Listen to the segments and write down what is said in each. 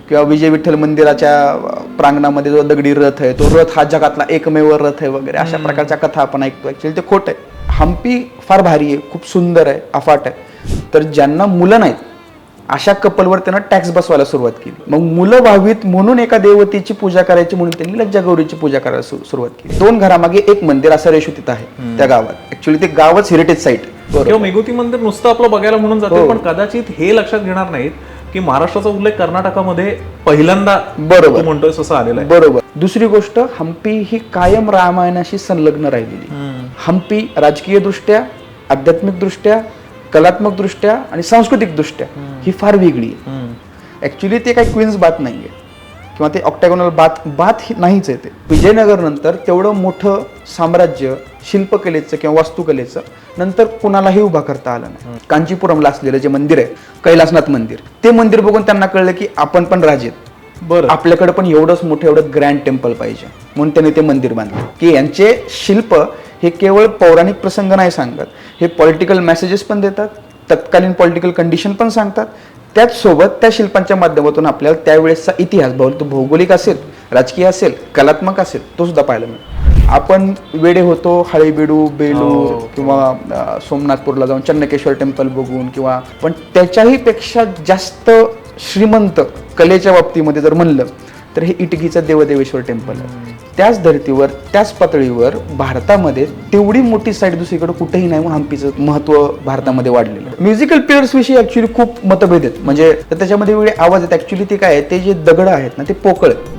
किंवा विजय विठ्ठल मंदिराच्या प्रांगणामध्ये जो दगडी रथ आहे तो रथ हा जगातला एकमेव रथ आहे वगैरे अशा प्रकारच्या कथा आपण ऐकतो. ऍक्च्युली ते खोट आहे. हम्पी फार भारी आहे, खूप सुंदर आहे, अफाट आहे. तर ज्यांना मुलं नाहीत अशा कपलवर त्यांना टॅक्स बसवायला सुरुवात केली. मग मुलं व्हावीत म्हणून एका देवतेची पूजा करायची म्हणून त्यांनी लज्जागौरीची पूजा करायला सुरुवात केली. 2 घरामागे एक मंदिर असं रेशोतीत आहे त्या गावात. ऍक्च्युली ते गावच हेरिटेज साईट. किंवा मेघोती मंदिर नुसतं आपलं बघायला म्हणून जाते, पण कदाचित हे लक्षात घेणार नाहीत की महाराष्ट्राचा उल्लेख कर्नाटकामध्ये पहिल्यांदा बरोबर म्हणतोय असं आलेलं आहे. बरोबर. दुसरी गोष्ट, हम्पी ही कायम रामायणाशी संलग्न राहिलेली. हम्पी राजकीय दृष्ट्या, आध्यात्मिक दृष्ट्या, कलात्मक दृष्ट्या आणि सांस्कृतिक दृष्ट्या ही फार वेगळी आहे. ऍक्च्युली ते काही क्वीन्स बात नाहीये किंवा ते ऑक्टॅगोनल बात नाहीच आहे. ते विजयनगर नंतर तेवढं मोठं साम्राज्य शिल्पकलेचं किंवा वास्तुकलेचं नंतर कुणालाही उभा करता आलं नाही. कांचीपुरमला असलेलं जे मंदिर आहे कैलासनाथ मंदिर, ते मंदिर बघून त्यांना कळलं की आपण पण राजे आहेत, बरं आपल्याकडे पण एवढंच मोठं एवढं ग्रँड टेम्पल पाहिजे म्हणून त्यांनी ते मंदिर बांधलं. की यांचे शिल्प हे केवळ पौराणिक प्रसंग नाही सांगत, हे पॉलिटिकल मेसेजेस पण देतात, तत्कालीन पॉलिटिकल कंडिशन पण सांगतात. त्याच सोबत त्या शिल्पांच्या माध्यमातून आपल्याला त्यावेळेसचा इतिहास, तो भौगोलिक असेल, राजकीय असेल, कलात्मक असेल, तो सुद्धा पाहायला मिळतो. आपण वेडे होतो हळेबीडू, बेलूर किंवा सोमनाथपूरला जाऊन चन्नकेश्वर टेम्पल बघून किंवा, पण त्याच्याही पेक्षा जास्त श्रीमंत कलेच्या बाबतीमध्ये जर म्हणलं तर हे इटकीचं देवदेवेश्वर टेम्पल आहे. त्याच धर्तीवर, त्याच पातळीवर भारतामध्ये तेवढी मोठी साईट दुसरीकडे कुठेही नाही, म्हणून हम्पीचं महत्व भारतामध्ये वाढलेलं आहे. म्युझिकल प्लेयर्स विषयी ऍक्च्युली खूप मतभेद आहेत. म्हणजे त्याच्यामध्ये वेगळे आवाज आहेत. ऍक्च्युली ते काय आहे, ते जे दगड आहेत ना ते पोकळ आहेत.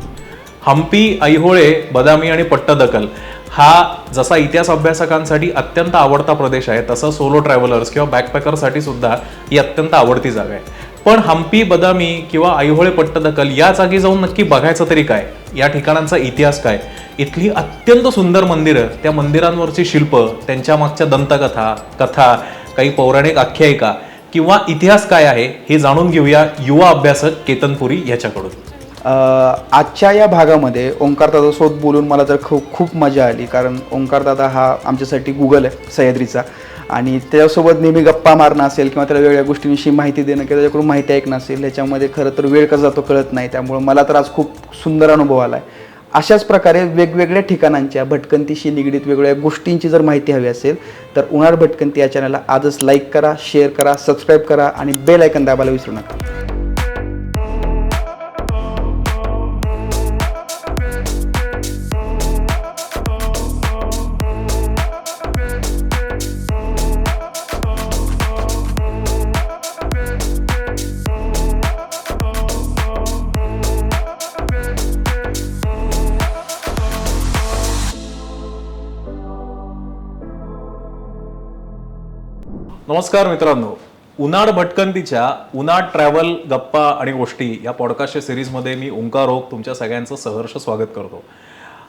हम्पी, ऐहोळे, बदामी आणि पट्टदकल हा जसा इतिहास अभ्यासकांसाठी अत्यंत आवडता प्रदेश आहे, तसा सोलो ट्रॅव्हलर्स किंवा बॅकपॅकरसाठी सुद्धा ही अत्यंत आवडती जागा आहे. पण हम्पी, बदामी किंवा ऐहोळे, पट्टदकल या जागी जाऊन नक्की बघायचं तरी काय, या ठिकाणांचा इतिहास काय, इथली अत्यंत सुंदर मंदिरं, त्या मंदिरांवरची शिल्प, त्यांच्या मागच्या दंतकथा, कथा, काही पौराणिक आख्यायिका किंवा इतिहास काय आहे हे जाणून घेऊया युवा अभ्यासक केतन पुरी याच्याकडून. आजच्या या भागामध्ये ओंकार दादासोबत बोलून मला तर खूप मजा आली. कारण ओंकार दादा हा आमच्यासाठी गुगल आहे सह्याद्रीचा, आणि त्याच्यासोबत नेहमी गप्पा मारणं असेल किंवा त्याला वेगळ्या गोष्टींविषयी माहिती देणं किंवा त्याच्याकडून माहिती ऐकणं असेल, याच्यामध्ये खरं तर वेळ कसा जातो कळत नाही. त्यामुळे मला तर आज खूप सुंदर अनुभव आला आहे. अशाच प्रकारे वेगवेगळ्या ठिकाणांच्या भटकंतीशी निगडीत वेगवेगळ्या गोष्टींची जर माहिती हवी असेल तर उन्हाळ भटकंती या चॅनलला आजच लाईक करा, शेअर करा, सबस्क्राईब करा आणि बेल आयकन दाबायला विसरू नका. नमस्कार मित्रांनो, उन्हाळ भटकंतीच्या उन्हाळ ट्रॅव्हल गप्पा आणि गोष्टी या पॉडकास्टच्या सिरीजमध्ये मी ओंकार ओक तुमच्या सगळ्यांचं सहर्ष स्वागत करतो.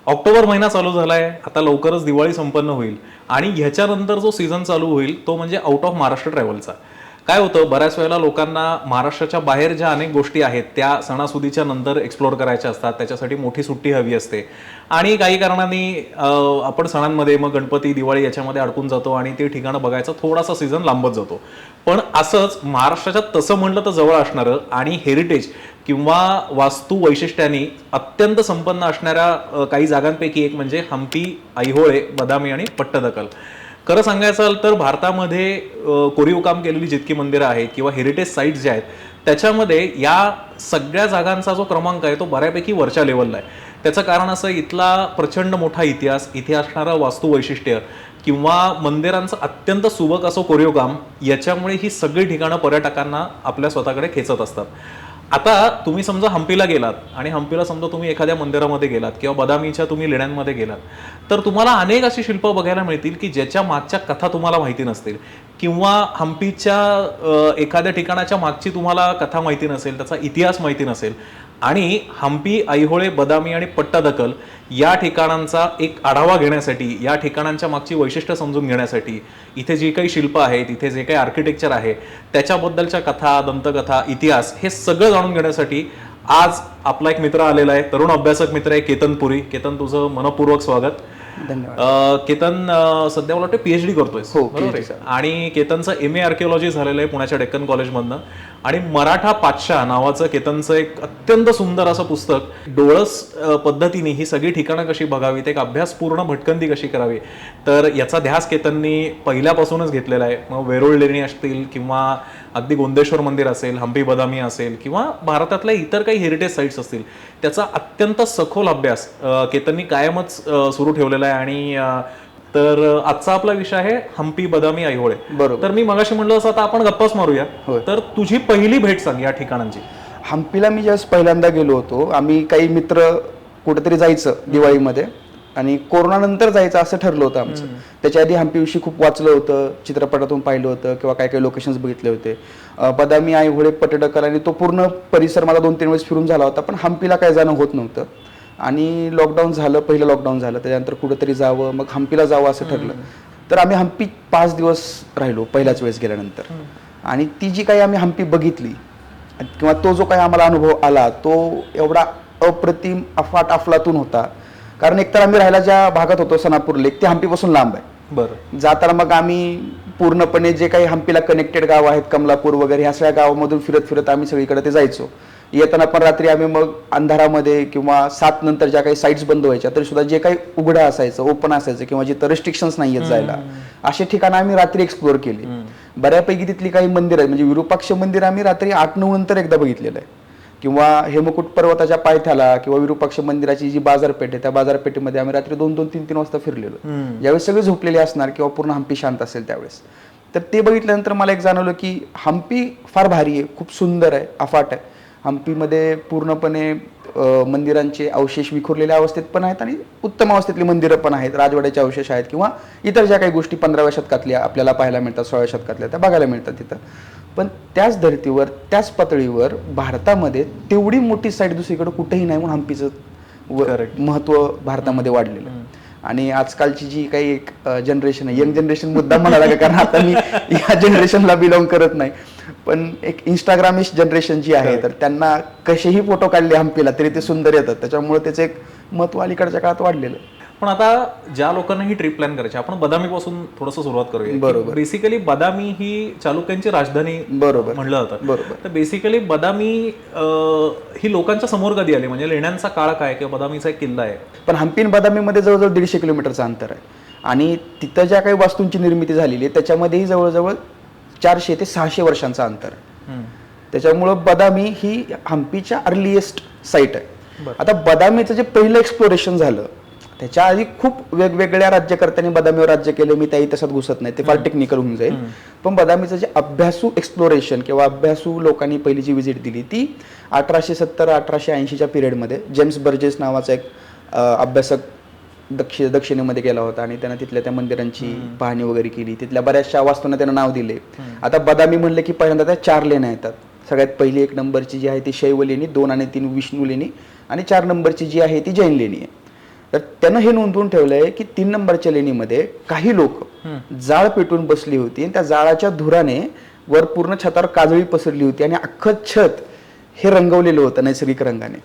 ऑक्टोबर महिना चालू झालाय, आता लवकरच दिवाळी संपन्न होईल आणि ह्याच्यानंतर जो सीझन चालू होईल तो म्हणजे आउट ऑफ महाराष्ट्र ट्रॅव्हलचा. काय होतं, बऱ्याच वेळेला लोकांना महाराष्ट्राच्या बाहेर ज्या अनेक गोष्टी आहेत त्या सणासुदीच्या नंतर एक्सप्लोअर करायच्या असतात, त्याच्यासाठी मोठी सुट्टी हवी असते आणि काही कारणांनी आपण सणांमध्ये मग गणपती, दिवाळी याच्यामध्ये अडकून जातो आणि ते ठिकाणं बघायचा थोडासा सीझन लांबत जातो. पण असंच महाराष्ट्राच्या तसं म्हटलं तर जवळ असणारं आणि हेरिटेज किंवा वास्तू वैशिष्ट्यांनी अत्यंत संपन्न असणाऱ्या काही जागांपैकी एक म्हणजे हम्पी, ऐहोळे, बदामी आणि पट्टदकल. खरं सांगायचं तर भारतामध्ये कोरीव काम केलेली जितकी मंदिरं आहेत किंवा हेरिटेज साईट्स ज्या आहेत त्याच्यामध्ये या सगळ्या जागांचा जो क्रमांक आहे तो बऱ्यापैकी वरच्या लेवलला आहे. त्याचं कारण असं, इथला प्रचंड मोठा इथे असणारं वास्तू वैशिष्ट्य किंवा मंदिरांचं अत्यंत सुबक असं कोरीव काम, याच्यामुळे ही सगळी ठिकाणं पर्यटकांना आपल्या स्वतःकडे खेचत असतात. आता तुम्ही समजा हम्पीला गेलात आणि हम्पीला समजा तुम्ही एखाद्या मंदिरामध्ये गेलात किंवा बदामीच्या तुम्ही लेण्यांमध्ये गेलात तर तुम्हाला अनेक अशी शिल्प बघायला मिळतील की ज्याच्या मागच्या कथा तुम्हाला माहिती नसतील किंवा हम्पीच्या एखाद्या ठिकाणाच्या मागची तुम्हाला कथा माहिती नसेल, त्याचा इतिहास माहिती नसेल. आणि हम्पी, ऐहोळे, बदामी आणि पट्टदकल या ठिकाणांचा एक आढावा घेण्यासाठी, या ठिकाणांच्या मागची वैशिष्ट्य समजून घेण्यासाठी, इथे जी काही शिल्प आहेत, इथे जे काही आर्किटेक्चर आहे त्याच्याबद्दलच्या कथा, दंतकथा, इतिहास हे सगळं जाणून घेण्यासाठी आज आपला एक मित्र आलेला आहे, तरुण अभ्यासक मित्र आहे केतन पुरी. केतन, तुझं मनपूर्वक स्वागत. धन्यवाद. केतन सध्या मला वाटतं PhD करतोय हो, बरोबर PhD आहे? सर. आणि केतनचं MA आर्किओलॉजी झालेलं आहे पुण्याच्या डेक्कन कॉलेजमधनं. आणि मराठा पातशाह नावाचं केतनचं एक अत्यंत सुंदर असं पुस्तक, डोळस पद्धतीने ही सगळी ठिकाणं कशी बघावीत, एक अभ्यासपूर्ण भटकंती कशी करावी, तर याचा ध्यास केतननी पहिल्यापासूनच घेतलेला आहे. मग वेरूळ लेणी असतील किंवा अगदी गोंदेश्वर मंदिर असेल, हम्पी बदामी असेल किंवा भारतातल्या इतर काही हेरिटेज साईट्स असतील, त्याचा अत्यंत सखोल अभ्यास केतननी कायमच सुरू ठेवलेला आहे. आणि तर आजचा आपला विषय आहे हम्पी बदामी ऐहोळे. बरोबर. तर मी मगाशी म्हणलं असं आता आपण गप्पाच मारूया. होय. तर तुझी पहिली भेट सांग या ठिकाणांची. हम्पीला मी ज्यावेळेस पहिल्यांदा गेलो होतो, आम्ही काही मित्र कुठेतरी जायचं दिवाळीमध्ये आणि कोरोनानंतर जायचं असं ठरलं होतं आमचं. त्याच्या आधी हम्पीविषयी खूप वाचलं होतं, चित्रपटातून पाहिलं होतं किंवा काही काही लोकेशन्स बघितले होते. बदामी ऐहोळे पट्टडकल आणि तो पूर्ण परिसर मला 2-3 वेळेस फिरून झाला होता, पण हम्पीला काय जाणं होत नव्हतं. आणि लॉकडाऊन झालं, पहिलं लॉकडाऊन झालं, त्याच्यानंतर कुठेतरी जावं, मग हम्पीला जावं असं ठरलं. तर आम्ही हम्पी 5 दिवस राहिलो पहिल्याच वेळेस गेल्यानंतर. आणि ती जी काही आम्ही हम्पी बघितली किंवा तो जो काही आम्हाला अनुभव आला, तो एवढा अप्रतिम अफाट अफलातून होता. कारण एकतर आम्ही राहायला ज्या भागात होतो सनापूर लेक, ते हम्पीपासून लांब आहे. बरं. जाताना मग आम्ही पूर्णपणे जे काही हम्पीला कनेक्टेड गाव आहेत, कमलापूर वगैरे ह्या सगळ्या गावामधून फिरत फिरत आम्ही सगळीकडे ते जायचो. येताना पण रात्री आम्ही मग अंधारामध्ये किंवा 7 नंतर ज्या काही साईट्स बंद व्हायच्या तरी सुद्धा जे काही उघडं असायचं, ओपन असायचं किंवा जिथं रेस्ट्रिक्शन्स नाही आहेत जायला, अशी ठिकाणं आम्ही रात्री एक्सप्लोअर केली. बऱ्यापैकी तिथली काही मंदिर आहेत, म्हणजे विरूपाक्ष मंदिर आम्ही रात्री 8-9 नंतर एकदा बघितलेलं आहे. किंवा हेमकूट पर्वताच्या पायथ्याला किंवा विरूपाक्ष मंदिराची जी बाजारपेठ आहे, त्या बाजारपेठेमध्ये आम्ही रात्री 2-2, 3-3 वाजता फिरलेलो. ज्यावेळेस सगळे झोपलेले असणार किंवा पूर्ण हम्पी शांत असेल त्यावेळेस. तर ते बघितल्यानंतर मला एक जाणवलं की हम्पी फार भारी आहे, खूप सुंदर आहे, अफाट आहे. हम्पीमध्ये पूर्णपणे मंदिरांचे अवशेष विखुरलेल्या अवस्थेत पण आहेत आणि उत्तम अवस्थेतली मंदिरं पण आहेत, राजवाड्याचे अवशेष आहेत किंवा इतर ज्या काही गोष्टी 15व्या शतकातल्या आपल्याला पाहायला मिळतात, 16व्या शतकातल्या त्या बघायला मिळतात तिथं. पण त्याच धर्तीवर, त्याच पातळीवर भारतामध्ये तेवढी मोठी साईट दुसरीकडे कुठेही नाही, म्हणून हम्पीचं महत्त्व भारतामध्ये वाढलेलं आहे. आणि आजकालची जी काही एक जनरेशन आहे, यंग जनरेशन मुद्दा म्हणाला का, कारण आता मी या जनरेशनला बिलॉंग करत नाही, पण एक इंस्टाग्रामिश जनरेशन जी आहे, तर त्यांना कसेही फोटो काढले हम्पीला तरी ते सुंदर येतात. त्याच्यामुळे त्याचं एक महत्त्व अलीकडच्या काळात वाढलेलं. पण आता ज्या लोकांना ही ट्रिप प्लॅन करायची, आपण बदामी पासून थोडंसं सुरुवात करूया. बरोबर. बेसिकली बदामी ही चालुक्यांची राजधानी बरोबर म्हणलं जातं. बरोबर. तर बेसिकली बदामी ही लोकांच्या समोर कधी आली, म्हणजे लेण्यांचा काळ काय किंवा बदामीचा एक किल्ला आहे. पण हम्पी आणि बदामीमध्ये जवळजवळ 150 किलोमीटरचं अंतर आहे. आणि तिथं ज्या काही वास्तूंची निर्मिती झालेली आहे त्याच्यामध्येही जवळजवळ 400 ते 600 वर्षांचं अंतर आहे. त्याच्यामुळं बदामी ही हम्पीच्या अर्लिएस्ट साईट आहे. आता बदामीचं जे पहिलं एक्सप्लोरेशन झालं, त्याच्या आधी खूप वेगवेगळ्या राज्यकर्त्यांनी बदामीवर राज्य केलं, मी त्या इतिहासात घुसत नाही, ते फार टेक्निकल होऊन जाईल. पण बदामीचं जे अभ्यासू एक्सप्लोरेशन किंवा अभ्यासू लोकांनी पहिली जी व्हिजिट दिली ती 1870-1880च्या पिरियडमध्ये जेम्स बर्जेस नावाचा एक अभ्यासक दक्षिणेमध्ये गेला होता आणि त्यानं तिथल्या त्या मंदिरांची पाहणी वगैरे केली, तिथल्या बऱ्याचशा वास्तूंना त्यानं नाव दिले. आता बदामी म्हणलं की पहिल्यांदा त्या 4 लेण्या येतात. सगळ्यात पहिली 1 नंबरची जी आहे ती शैव लेणी, 2 आणि 3 विष्णू लेणी आणि 4 नंबरची जी आहे ती जैन लेणी आहे. तर त्यानं हे नोंदवून ठेवलंय की 3 नंबरच्या लेणीमध्ये काही लोक जाळ पेटून बसली होती आणि त्या जाळाच्या धुराने वर पूर्ण छतावर काजळी पसरली होती आणि अख्खं छत हे रंगवलेलं होतं नैसर्गिक रंगाने.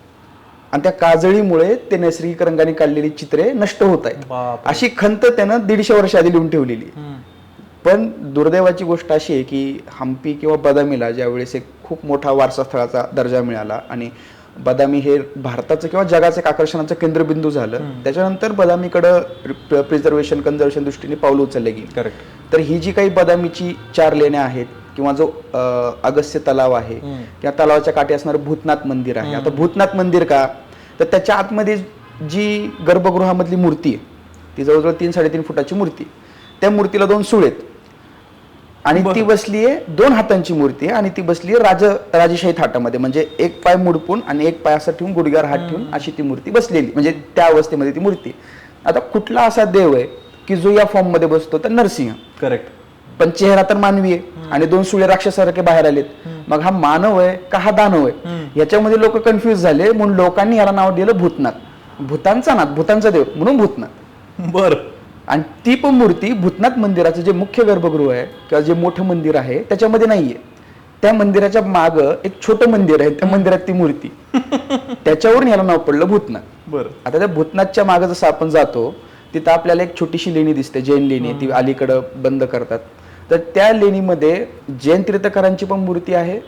आणि त्या काजळीमुळे ते नैसर्गिक रंगाने काढलेली चित्रे नष्ट होत आहेत, अशी खंत त्यानं 150 वर्ष आधी लिहून ठेवलेली. पण दुर्दैवाची गोष्ट अशी आहे की हम्पी किंवा बदामीला ज्यावेळेस एक खूप मोठा वारसा स्थळाचा दर्जा मिळाला आणि बदामी हे भारताचं किंवा जगाचं एक आकर्षणाचं केंद्रबिंदू झालं, त्याच्यानंतर बदामीकडं प्रिझर्वेशन कन्झर्वेशन दृष्टीने पावलं उचलले गेली. तर ही जी काही बदामीची 4 लेण्या आहेत किंवा जो अगस्त्य तलाव आहे किंवा तलावाच्या काठी असणारं भूतनाथ मंदिर आहे. आता भूतनाथ मंदिर का, तर त्याच्या आतमध्ये जी गर्भगृहामधली मूर्ती आहे ती जवळजवळ 3-3.5 फुटाची मूर्ती. त्या मूर्तीला 2 सुळ आहेत आणि ती बसली आहे 2 हातांची मूर्ती आहे आणि ती बसली आहे राजेशाही थाटामध्ये, म्हणजे एक पाय मुडपून आणि एक पाय असा ठेवून गुडघ्यावर हात ठेवून अशी ती मूर्ती बसलेली, म्हणजे त्या अवस्थेमध्ये ती मूर्ती. आता कुठला असा देव आहे की जो या फॉर्म मध्ये बसतो, तर नरसिंह. करेक्ट. पण चेहरा तर मानवी आहे आणि 2 सुळे राक्षसारखे बाहेर आलेत. मग हा मानव आहे का हा दानव आहे, याच्यामध्ये लोक कन्फ्युज झाले, म्हणून लोकांनी याला नाव दिलं भूतनाथ. भूतांचा नाथ, भूतांचा देव म्हणून भूतनाथ. बर. आणि ती पण मूर्ती भूतनाथ मंदिराचं जे मुख्य गर्भगृह आहे किंवा जे मोठं मंदिर आहे त्याच्यामध्ये नाहीये. त्या मंदिराच्या माग एक छोटं मंदिर आहे, त्या मंदिरात ती मूर्ती, त्याच्यावरून याला नाव पडलं भूतनाथ. बरं. आता त्या भूतनाथच्या मागे जसं आपण जातो तिथं आपल्याला एक छोटीशी लेणी दिसते, जैन लेणी, ती अलीकडं बंद करतात. तर त्या लेणीमध्ये जैन तीर्थकरांची पण मूर्ती आहे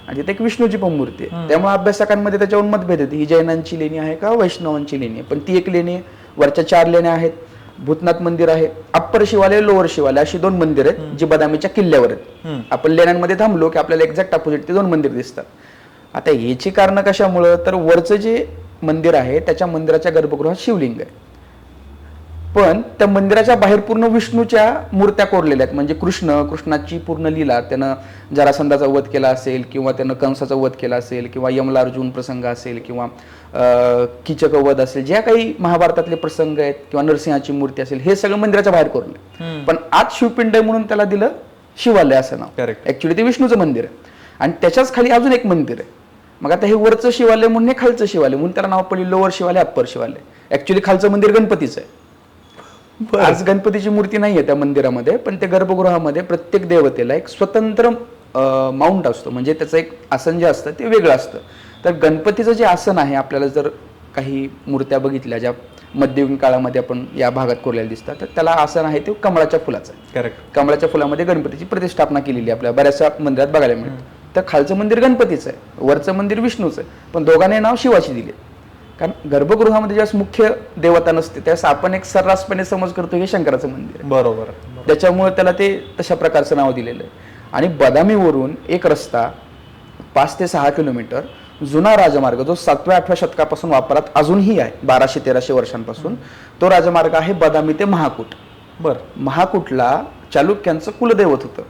आणि तिथे एक विष्णूची पण मूर्ती आहे. त्यामुळे अभ्यासकांमध्ये त्याच्यावर मतभेद येते, ही जैनांची लेणी आहे का वैष्णवांची लेणी आहे. पण ती एक लेणी आहे. वरच्या 4 लेण्या आहेत, भूतनाथ मंदिर आहे, अप्पर शिवालय, लोअर शिवालय अशी 2 मंदिर आहेत जी बदामीच्या किल्ल्यावर आहेत. आपण लेण्यांमध्ये थांबलो की आपल्याला एक्झॅक्ट अपोजिट ते 2 मंदिर दिसतात. आता याची कारण कशामुळं, तर वरचं जे मंदिर आहे त्याच्या मंदिराच्या गर्भगृहात शिवलिंग आहे, पण त्या मंदिराच्या बाहेर पूर्ण विष्णूच्या मूर्त्या कोरलेल्या आहेत. म्हणजे कृष्णाची पूर्ण लीला, त्यानं जरासंधाचा वध केला असेल किंवा त्यानं कंसाचा वध केला असेल किंवा यमला अर्जुन प्रसंग असेल किंवा कीचक वध असेल, ज्या काही महाभारतातले प्रसंग आहेत किंवा नरसिंहाची मूर्ती असेल, हे सगळं मंदिराच्या बाहेर कोरले. पण आत शिवपिंड आहे म्हणून त्याला दिलं शिवालय असं नाव. ऍक्च्युली ते विष्णूचं मंदिर आहे आणि त्याच्याच खाली अजून एक मंदिर आहे. मग आता हे वरचं शिवालय म्हणून हे खालचं शिवालय म्हणून त्याला नाव पडले लोअर शिवालय, अप्पर शिवालय. ऍक्च्युली खालचं मंदिर गणपतीचं आहे. आज गणपतीची मूर्ती नाहीये त्या मंदिरामध्ये, पण त्या गर्भगृहामध्ये प्रत्येक देवतेला एक स्वतंत्र माउंट असतो, म्हणजे त्याचं एक आसन जे असतं ते वेगळं असतं. तर गणपतीचं जे आसन आहे, आपल्याला जर काही मूर्त्या बघितल्या ज्या मध्ययुगीन काळामध्ये आपण या भागात कोरलेल्या दिसतात, तर त्याला आसन आहे ते कमळाच्या फुलाचं आहे. करेक्ट. कमळाच्या फुलामध्ये गणपतीची प्रतिष्ठापना केलेली आपल्या बऱ्याचशा मंदिरात बघायला मिळतं. तर खालचं मंदिर गणपतीचं आहे, वरचं मंदिर विष्णूचं आहे, पण दोघांनी नाव शिवाची दिले. कारण गर्भगृहामध्ये ज्यावेळेस मुख्य देवता नसते त्यावेळेस आपण एक सर्रासपणे समज करतो हे शंकराचं मंदिर आहे. बरोबर. त्याच्यामुळे त्याला ते तशा प्रकारचं नाव दिलेलं आहे. आणि बदामीवरून एक रस्ता 5 ते 6 किलोमीटर जुना राजमार्ग, जो 7व्या-8व्या शतकापासून वापरात अजूनही आहे, 1200-1300 वर्षांपासून, तो राजमार्ग आहे बदामी ते महाकूट. महाकूटला चालुक्यांचं कुलदैवत होतं,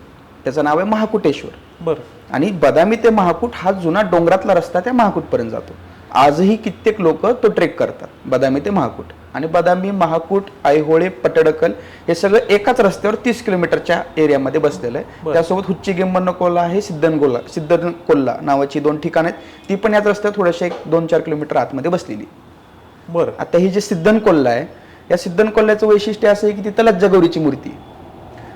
त्याचं नाव आहे महाकुटेश्वर. आणि बदामी ते महाकूट हा जुना डोंगरातला रस्ता त्या महाकूट पर्यंत जातो. आजही कित्येक लोक तो ट्रेक करतात, बदामी ते महाकूट. आणि बदामी, महाकूट, ऐहोळे, पटडकल हे सगळं एकाच रस्त्यावर 30 किलोमीटरच्या एरियामध्ये बसलेलं आहे. त्यासोबत हुच्चीगिंबन्नकोला आहे, सिद्धनकोल्ला नावाची 2 ठिकाणं आहेत, ती पण याच रस्त्यावर थोडेसे 2-4 किलोमीटर आतमध्ये बसलेली. आता ही जे सिद्धनकोल्ला आहे, या सिद्धनकोल्ल्याचं वैशिष्ट्य असं आहे की तिथं लज्जागौरीची मूर्ती आहे.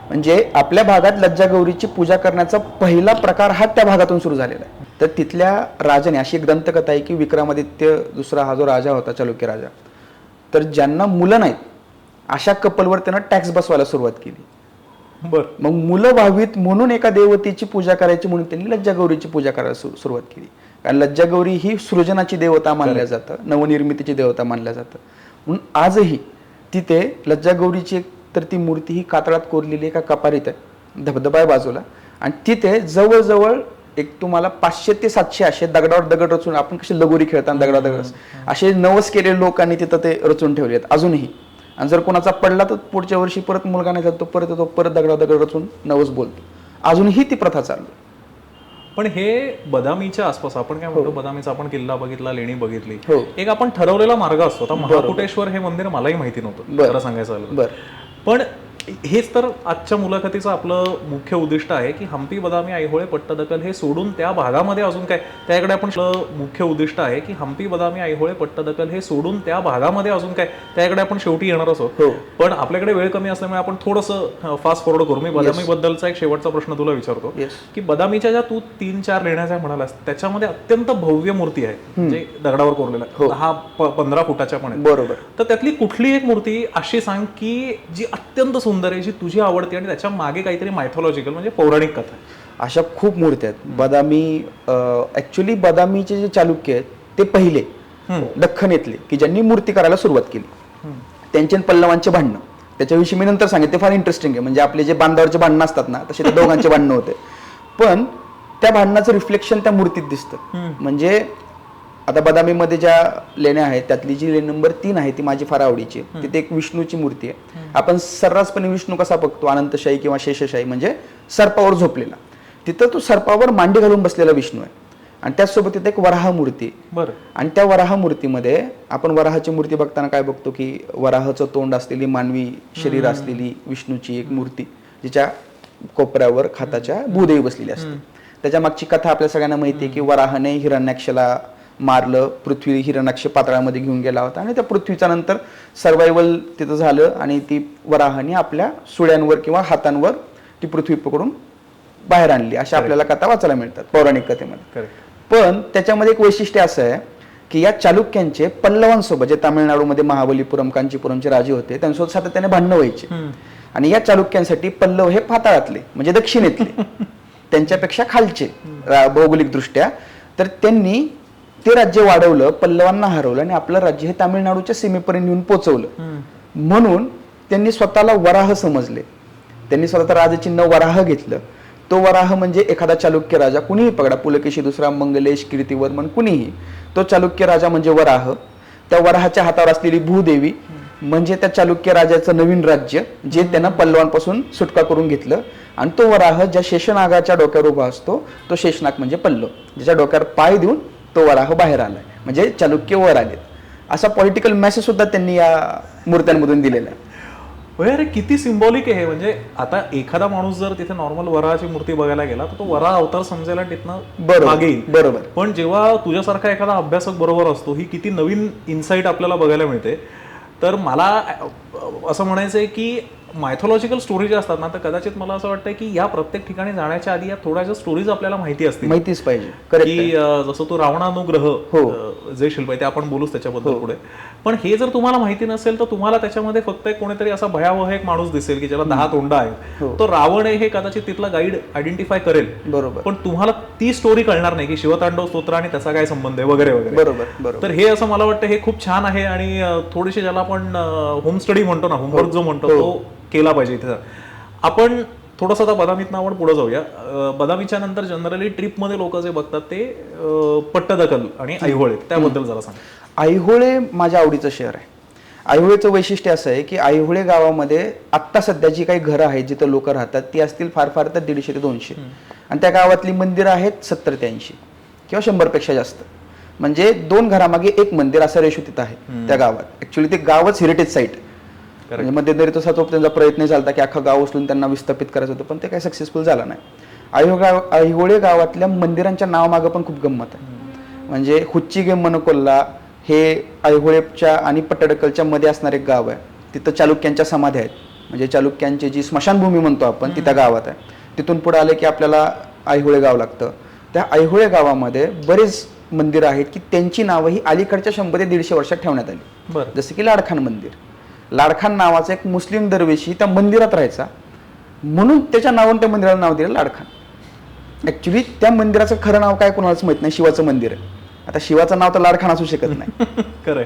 म्हणजे आपल्या भागात लज्जागौरीची पूजा करण्याचा पहिला प्रकार हा त्या भागातून सुरू झालेला आहे. तर तिथल्या राजाने, अशी एक दंतकथा आहे की विक्रमादित्य दुसरा हा जो राजा होता, चालुक्य राजा, तर ज्यांना मुलं नाहीत अशा कपलवर त्यानं टॅक्स बसवायला सुरुवात केली. मग मुलं व्हावीत म्हणून एका देवतेची पूजा करायची म्हणून त्यांनी लज्जागौरीची पूजा करायला सुरुवात केली. कारण लज्जागौरी ही सृजनाची देवता मानल्या जातं, नवनिर्मितीची देवता मानल्या जातं. म्हणून आजही तिथे लज्जागौरीची तर ती मूर्ती ही कातळात कोरलेली एका कपारीत आहे, धबधबा आहे बाजूला, आणि तिथे जवळजवळ एक तुम्हाला 500 ते 700 असे दगडावर दगड रचून, आपण कसे लगोरी खेळताना दगड असे नवस केलेले लोकांनी तिथं ते रचून ठेवले आहेत अजूनही. आणि जर कोणाचा पडला तर पुढच्या वर्षी परत मुलगा नाही जातो, परत येतो, परत दगडावर दगड रचून नवस बोलतो. अजूनही ती प्रथा चालू. पण हे बदामीच्या आसपास आपण काय म्हणतो, बदामीचा आपण किल्ला बघितला, लेणी बघितली, एक आपण ठरवलेला मार्ग असतो. आता महाकुटेश्वर हे मंदिर मलाही माहिती नव्हतं खरं सांगायचं झालं. पण हेच तर आजच्या मुलाखतीचं आपलं मुख्य उद्दिष्ट आहे की हम्पी, बदामी, ऐहोळे, पट्टदकल हे सोडून त्या भागामध्ये अजून काय, त्याकडे आपण मुख्य उद्दिष्ट आहे की हम्पी, बदामी, ऐहोळे, पट्टदकल हे सोडून त्या भागामध्ये अजून काय, त्याकडे आपण शेवटी येणार आहोत. पण आपल्याकडे वेळ कमी असल्यामुळे आपण थोडंसं फास्ट फॉरवर्ड करू. मी बदामी बद्दलचा एक शेवटचा प्रश्न तुला विचारतो की बदामीच्या ज्या तू 3-4 लेण्या म्हणालास त्याच्यामध्ये अत्यंत भव्य मूर्ती आहे, म्हणजे दगडावर कोरलेला, 10-15 फुटाच्या पण, बरोबर. तर त्यातली कुठली एक मूर्ती अशी सांग की जी अत्यंत सुंदर आहे, जी तुझी आवडते आणि त्याच्या मागे काहीतरी मायथॉलॉजिकल म्हणजे पौराणिक कथा आहे. अशा खूप मूर्त्या आहेत बदामी. ऍक्च्युली बदामीचे जे चालुक्य आहेत ते पहिले दख्खनेतले की ज्यांनी मूर्ती करायला सुरुवात केली, त्यांचे पल्लवांचे भांडणं, त्याच्याविषयी मी नंतर सांगेन, ते फार इंटरेस्टिंग आहे. म्हणजे आपले जे बांधावरचे भांडणं असतात ना, तसे ते दोघांचे भांडणं होते, पण त्या भांडणाचं रिफ्लेक्शन त्या मूर्तीत दिसतं. म्हणजे आता बदामीमध्ये ज्या लेण्या आहेत त्यातली जी लेणी नंबर 3 आहे ती माझी फार आवडीची आहे. तिथे एक विष्णूची मूर्ती आहे. आपण सर्रासपणे विष्णू कसा बघतो, अनंतशाही किंवा शेषशाही, म्हणजे सर्पावर झोपलेला, तिथं तो सर्पावर मांडी घालून बसलेला विष्णू आहे. आणि त्याचसोबत तिथे एक वराह मूर्ती. आणि त्या वराह मूर्तीमध्ये आपण वराहाची मूर्ती बघताना काय बघतो की वराहाचं तोंड असलेली, मानवी शरीर असलेली विष्णूची एक मूर्ती, जिच्या कोपऱ्यावर खाताच्या भूदेवी बसलेली असते. त्याच्या मागची कथा आपल्या सगळ्यांना माहिती आहे की वराहाने हिरण्याक्षला मारलं, पृथ्वी हिरण्याक्ष पाताळामध्ये घेऊन गेला होता आणि त्या पृथ्वीच्या नंतर सर्वायवल तिथं झालं आणि ती वराहाने आपल्या सुळ्यांवर किंवा हातांवर ती पृथ्वी पकडून बाहेर आणली, अशा आपल्याला कथा वाचायला मिळतात पौराणिक कथेमध्ये. पण त्याच्यामध्ये एक वैशिष्ट्य असं आहे की या चालुक्यांचे पल्लवांसोबत, जे तामिळनाडूमध्ये महाबलीपुरम कांचीपुरमचे राजे होते, त्यांच्यासोबत सातत्याने भांडणं व्हायचे. आणि या चालुक्यांसाठी पल्लव हे पाताळातले म्हणजे दक्षिणेतले त्यांच्यापेक्षा खालचे भौगोलिक दृष्ट्या. तर त्यांनी ते राज्य वाढवलं, पल्लवांना हरवलं आणि आपलं राज्य हे तामिळनाडूच्या सीमेपर्यंत येऊन पोहोचवलं. म्हणून त्यांनी स्वतःला वराह समजले. त्यांनी स्वतःचं राजचिन्ह वराह घेतलं. तो वराह म्हणजे एखादा चालुक्य राजा, कुणीही पकडा, पुलकेशी दुसरा, मंगलेश, कीर्तिवर्मन, कुणीही, तो चालुक्य राजा म्हणजे वराह. त्या वराहाच्या हातावर असलेली भूदेवी म्हणजे त्या चालुक्य राजाचं नवीन राज्य, जे त्यानं पल्लवांपासून सुटका करून घेतलं. आणि तो वराह ज्या शेषनागाच्या डोक्यावर उभा असतो, तो शेषनाग म्हणजे पल्लव, ज्याच्या डोक्यावर पाय देऊन तो वराह बाहेर आलाय, म्हणजे चालुक्य वर आलेत. असा पॉलिटिकल मेसेज सुद्धा त्यांनी या मूर्त्यांमधून दिलेला आहे. अरे किती सिम्बॉलिक आहे. म्हणजे आता एखादा माणूस जर तिथे नॉर्मल वराहाची मूर्ती बघायला गेला तर तो वराह अवतार समजायला तिथनं मागे येईल. बरोबर. पण जेव्हा तुझ्यासारखा एखादा अभ्यासक बरोबर असतो, ही किती नवीन इन्साईट आपल्याला बघायला मिळते. तर मला असं म्हणायचं आहे की मायथॉलॉजिकल स्टोरी ज्या असतात ना, तर कदाचित मला असं वाटतं की या प्रत्येक ठिकाणी जाण्याच्या आधी या थोड्याशा स्टोरीज आपल्याला माहिती असतील, माहितीच पाहिजे. की जसं तो रावणानुग्रह जे शिल्प आहे ते आपण बोलूच त्याच्याबद्दल पुढे. पण हे जर तुम्हाला माहिती नसेल तर तुम्हाला त्याच्यामध्ये फक्त एक कोणीतरी असा भयावह एक माणूस दिसेल की ज्याला 10 तोंड आहेत, तो रावण आहे हे कदाचित तिथला गाईड आयडेंटिफाय करेल. बरोबर. पण तुम्हाला ती स्टोरी कळणार नाही की शिवतांडव स्तोत्र आणि त्याचा काय संबंध आहे वगैरे वगैरे. बरोबर. तर हे असं मला वाटतं हे खूप छान आहे. आणि थोडीशी ज्याला आपण होम स्टडी म्हणतो ना, होमवर्क जो म्हणतो, तो केला पाहिजे इथे. आपण थोडंसं आता बदामीतनं आपण पुढे जाऊया. बदामीच्या नंतर जनरली ट्रिपमध्ये लोक जे बघतात ते पट्टदकल आणि ऐहोळे, त्याबद्दल जरा सांग. ऐहोळे माझ्या आवडीचं शहर आहे. ऐहोळेचं वैशिष्ट्य असं आहे की ऐहोळे गावामध्ये आत्ता सध्या जी काही घरं आहेत जिथं लोक राहतात ती असतील फार फार तर 150 ते 200. आणि त्या गावातली मंदिरं आहेत 70 ते 80 किंवा 100 पेक्षा जास्त. म्हणजे 2 घरामागे 1 मंदिर असा रेशो तिथं आहे त्या गावात. ऍक्च्युली ते गावच हेरिटेज साईट. म्हणजे मध्यंतरी तसा तो त्यांचा प्रयत्न झाला की अख्खा गाव उचलून त्यांना विस्थापित करायचं होतं, पण ते काही सक्सेसफुल झालं नाही. ऐहोळे गावातल्या मंदिरांच्या नावामागं पण खूप गंमत आहे. म्हणजे हुच्चीगे मनकोल्ला हे ऐहोळेच्या आणि पट्टडकलच्या मध्ये असणारे एक गाव आहे. तिथं चालुक्यांच्या समाध्या आहेत. म्हणजे चालुक्यांची जी स्मशानभूमी म्हणतो आपण, ती त्या गावात आहे. तिथून पुढे आले की आपल्याला ऐहोळे गाव लागतं. त्या ऐहोळे गावामध्ये बरेच मंदिरं आहेत की त्यांची नावं ही अलीकडच्या 100 ते 150 वर्षात ठेवण्यात आली. जसं की लाडखान मंदिर. लाडखान नावाचा एक मुस्लिम दरवेशी त्या मंदिरात राहायचा, म्हणून त्याच्या नावाने त्या मंदिराला नाव दिलं लाडखान. ऍक्च्युली त्या मंदिराचं खरं नाव काय कोणालाच माहित नाही. शिवाचं मंदिर आहे. आता शिवाचं नाव तर लाडखान असू शकत नाही, खरंय.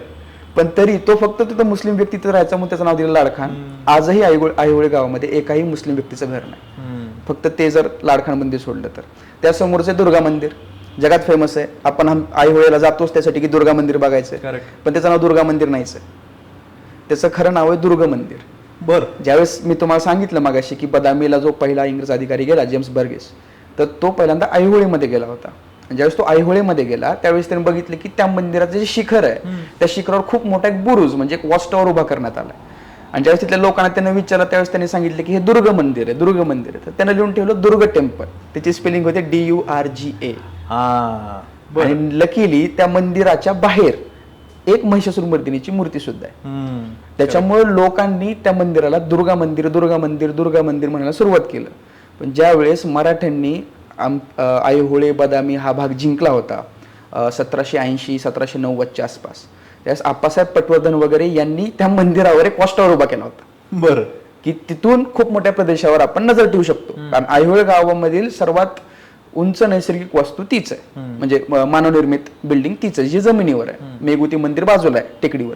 पण तरी तो फक्त तिथं मुस्लिम व्यक्ती तिथं राहायचा म्हणून त्याचं नाव दिलं लाडखान. आजही ऐहोळे गावामध्ये एकाही मुस्लिम व्यक्तीचं घर नाही, फक्त ते जर लाडखान मंदिर सोडलं तर. त्यासमोरचं दुर्गा मंदिर जगात फेमस आहे. आपण ऐहोळेला जातोच त्यासाठी की दुर्गा मंदिर बघायचंय, पण त्याचं नाव दुर्गा मंदिर नाहीच आहे. त्याचं खरं नाव आहे दुर्ग मंदिर. बरं. ज्यावेळेस मी तुम्हाला सांगितलं मागाशी की बदामीला जो पहिला इंग्रज अधिकारी गेला, जेम्स बर्गेस, तर तो पहिल्यांदा ऐहोळेमध्ये गेला होता. ज्यावेळेस तो ऐहोळेमध्ये गेला त्यावेळेस त्याने बघितलं की त्या मंदिराचं जे शिखर आहे त्या शिखरावर खूप मोठा एक बुरुज म्हणजे एक वॉच टॉवर उभा करण्यात आला. आणि ज्यावेळेस तिथल्या लोकांना त्यांना विचारलं त्यावेळेस त्यांनी सांगितलं की हे दुर्ग मंदिर आहे, दुर्ग मंदिर आहे. तर त्यांना लिहून ठेवलं दुर्ग टेम्पल. त्याची स्पेलिंग होते DURGA. आणि लकीली त्या मंदिराच्या बाहेर एक महिषासुर मर्दिनीची मूर्ती सुद्धा आहे. त्याच्यामुळे लोकांनी त्या मंदिराला दुर्गा मंदिर दुर्गा मंदिर दुर्गा मंदिर म्हणायला सुरुवात केलं. पण ज्या वेळेस मराठ्यांनी ऐहोळे बदामी हा भाग जिंकला होता 1780 1790च्या आसपास, त्यावेळेस आप्पासाहेब पटवर्धन वगैरे यांनी त्या मंदिरावर एक वॉच टॉवर उभा केला होता. बरं. की तिथून खूप मोठ्या प्रदेशावर आपण नजर ठेवू शकतो. कारण ऐहोळे गावामधील सर्वात उंच नैसर्गिक वास्तू तीच आहे, म्हणजे मानवनिर्मित बिल्डिंग तीच आहे जी जमिनीवर आहे. मेघुती मंदिर बाजूला आहे टेकडीवर.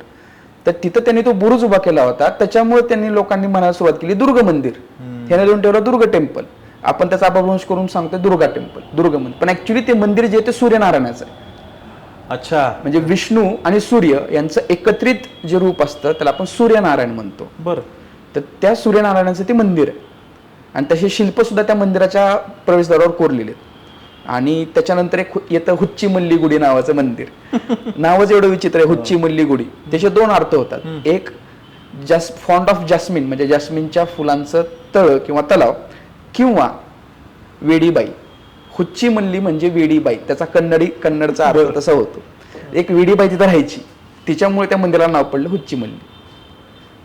तर तिथं त्यांनी तो बुरुज उभा केला होता. त्याच्यामुळे त्यांनी लोकांनी म्हणायला सुरुवात केली दुर्ग मंदिर. ह्याने लिहून ठेवलं दुर्ग टेम्पल. आपण त्याचा अपभ्रंश करून सांगतोय दुर्गा टेम्पल, दुर्ग मंदिर. पण ऍक्च्युली ते मंदिर जे ते सूर्यनारायणाचं आहे. अच्छा. म्हणजे विष्णू आणि सूर्य यांचं एकत्रित जे रूप असतं त्याला आपण सूर्यनारायण म्हणतो. बरं. तर त्या सूर्यनारायणाचं ते मंदिर आहे. आणि तसे शिल्प सुद्धा त्या मंदिराच्या प्रवेशद्वारावर कोरलेले आहेत. आणि त्याच्यानंतर एक येतं हुच्ची मल्ली गुडी नावाचं मंदिर. नावच एवढं विचित्र आहे, हुच्ची मल्ली गुडी. त्याचे 2 अर्थ होतात. एक फॉन्ट ऑफ जास्मिन म्हणजे जास्मिनच्या फुलांचं तळ किंवा तलाव, किंवा वेडीबाई. हुच्ची मल्ली म्हणजे वेडीबाई, त्याचा कन्नडचा अर्थ तसा होतो. एक वेडीबाई तिथं राहायची, तिच्यामुळे त्या मंदिराला नाव पडलं हुच्ची मल्ली.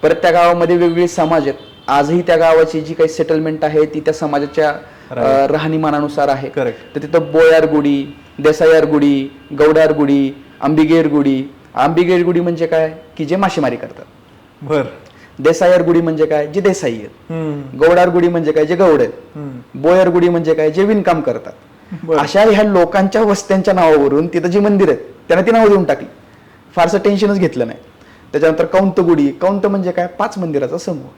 परत त्या गावामध्ये वेगवेगळे समाज आहेत. आजही त्या गावाची जी काही सेटलमेंट आहे ती त्या समाजाच्या राहणीमानानुसार आहे. तर तिथं बोयार गुडी, देसायार गुडी, गौडार गुडी, अंबिगेर गुडी म्हणजे काय की जे मासेमारी करतात. बर. देसायर गुडी म्हणजे काय जे देसाई आहेत. गौडार गुडी म्हणजे काय जे गौड आहेत. बोयर गुडी म्हणजे काय जे विणकाम करतात. अशा ह्या लोकांच्या वस्त्यांच्या नावावरून तिथं जी मंदिर आहेत त्यांना ती नावं देऊन टाकली. फारसं टेन्शनच घेतलं नाही. त्याच्यानंतर कौंत म्हणजे काय 5 मंदिराचा समूह.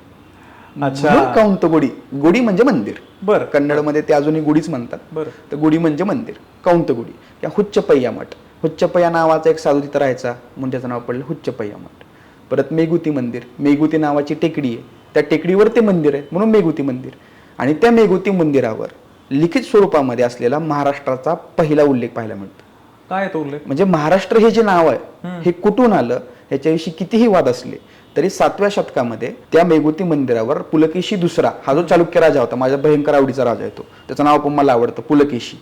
कौंत गुडी म्हणजे मंदिर. बरं. कन्नडमध्ये ते अजूनही गुडीच म्हणतात. बरं. तर गुडी म्हणजे मंदिर. कौंत गुडी किंवा हुच्चपय्या मठ. हुच्चपय्या नावाचा एक साधू तिथं राहायचा म्हणून त्याचं नाव पडलं हुच्चपय्या मठ. परत मेगुती मंदिर. मेगुती नावाची टेकडी आहे, त्या टेकडीवर ते मंदिर आहे म्हणून मेगुती मंदिर. आणि त्या मेगुती मंदिरावर लिखित स्वरूपामध्ये असलेला महाराष्ट्राचा पहिला उल्लेख पाहायला मिळतो. काय तो उल्लेख? म्हणजे महाराष्ट्र हे जे नाव आहे हे कुठून आलं ह्याच्याविषयी कितीही वाद असले तरी 7व्या शतकामध्ये त्या मेगुती मंदिरावर पुलकेशी दुसरा हा जो चालुक्य राजा होता, माझ्या भयंकर आवडीचा राजा आहे तो, त्याचं नाव पण मला आवडतं, पुलकेशी.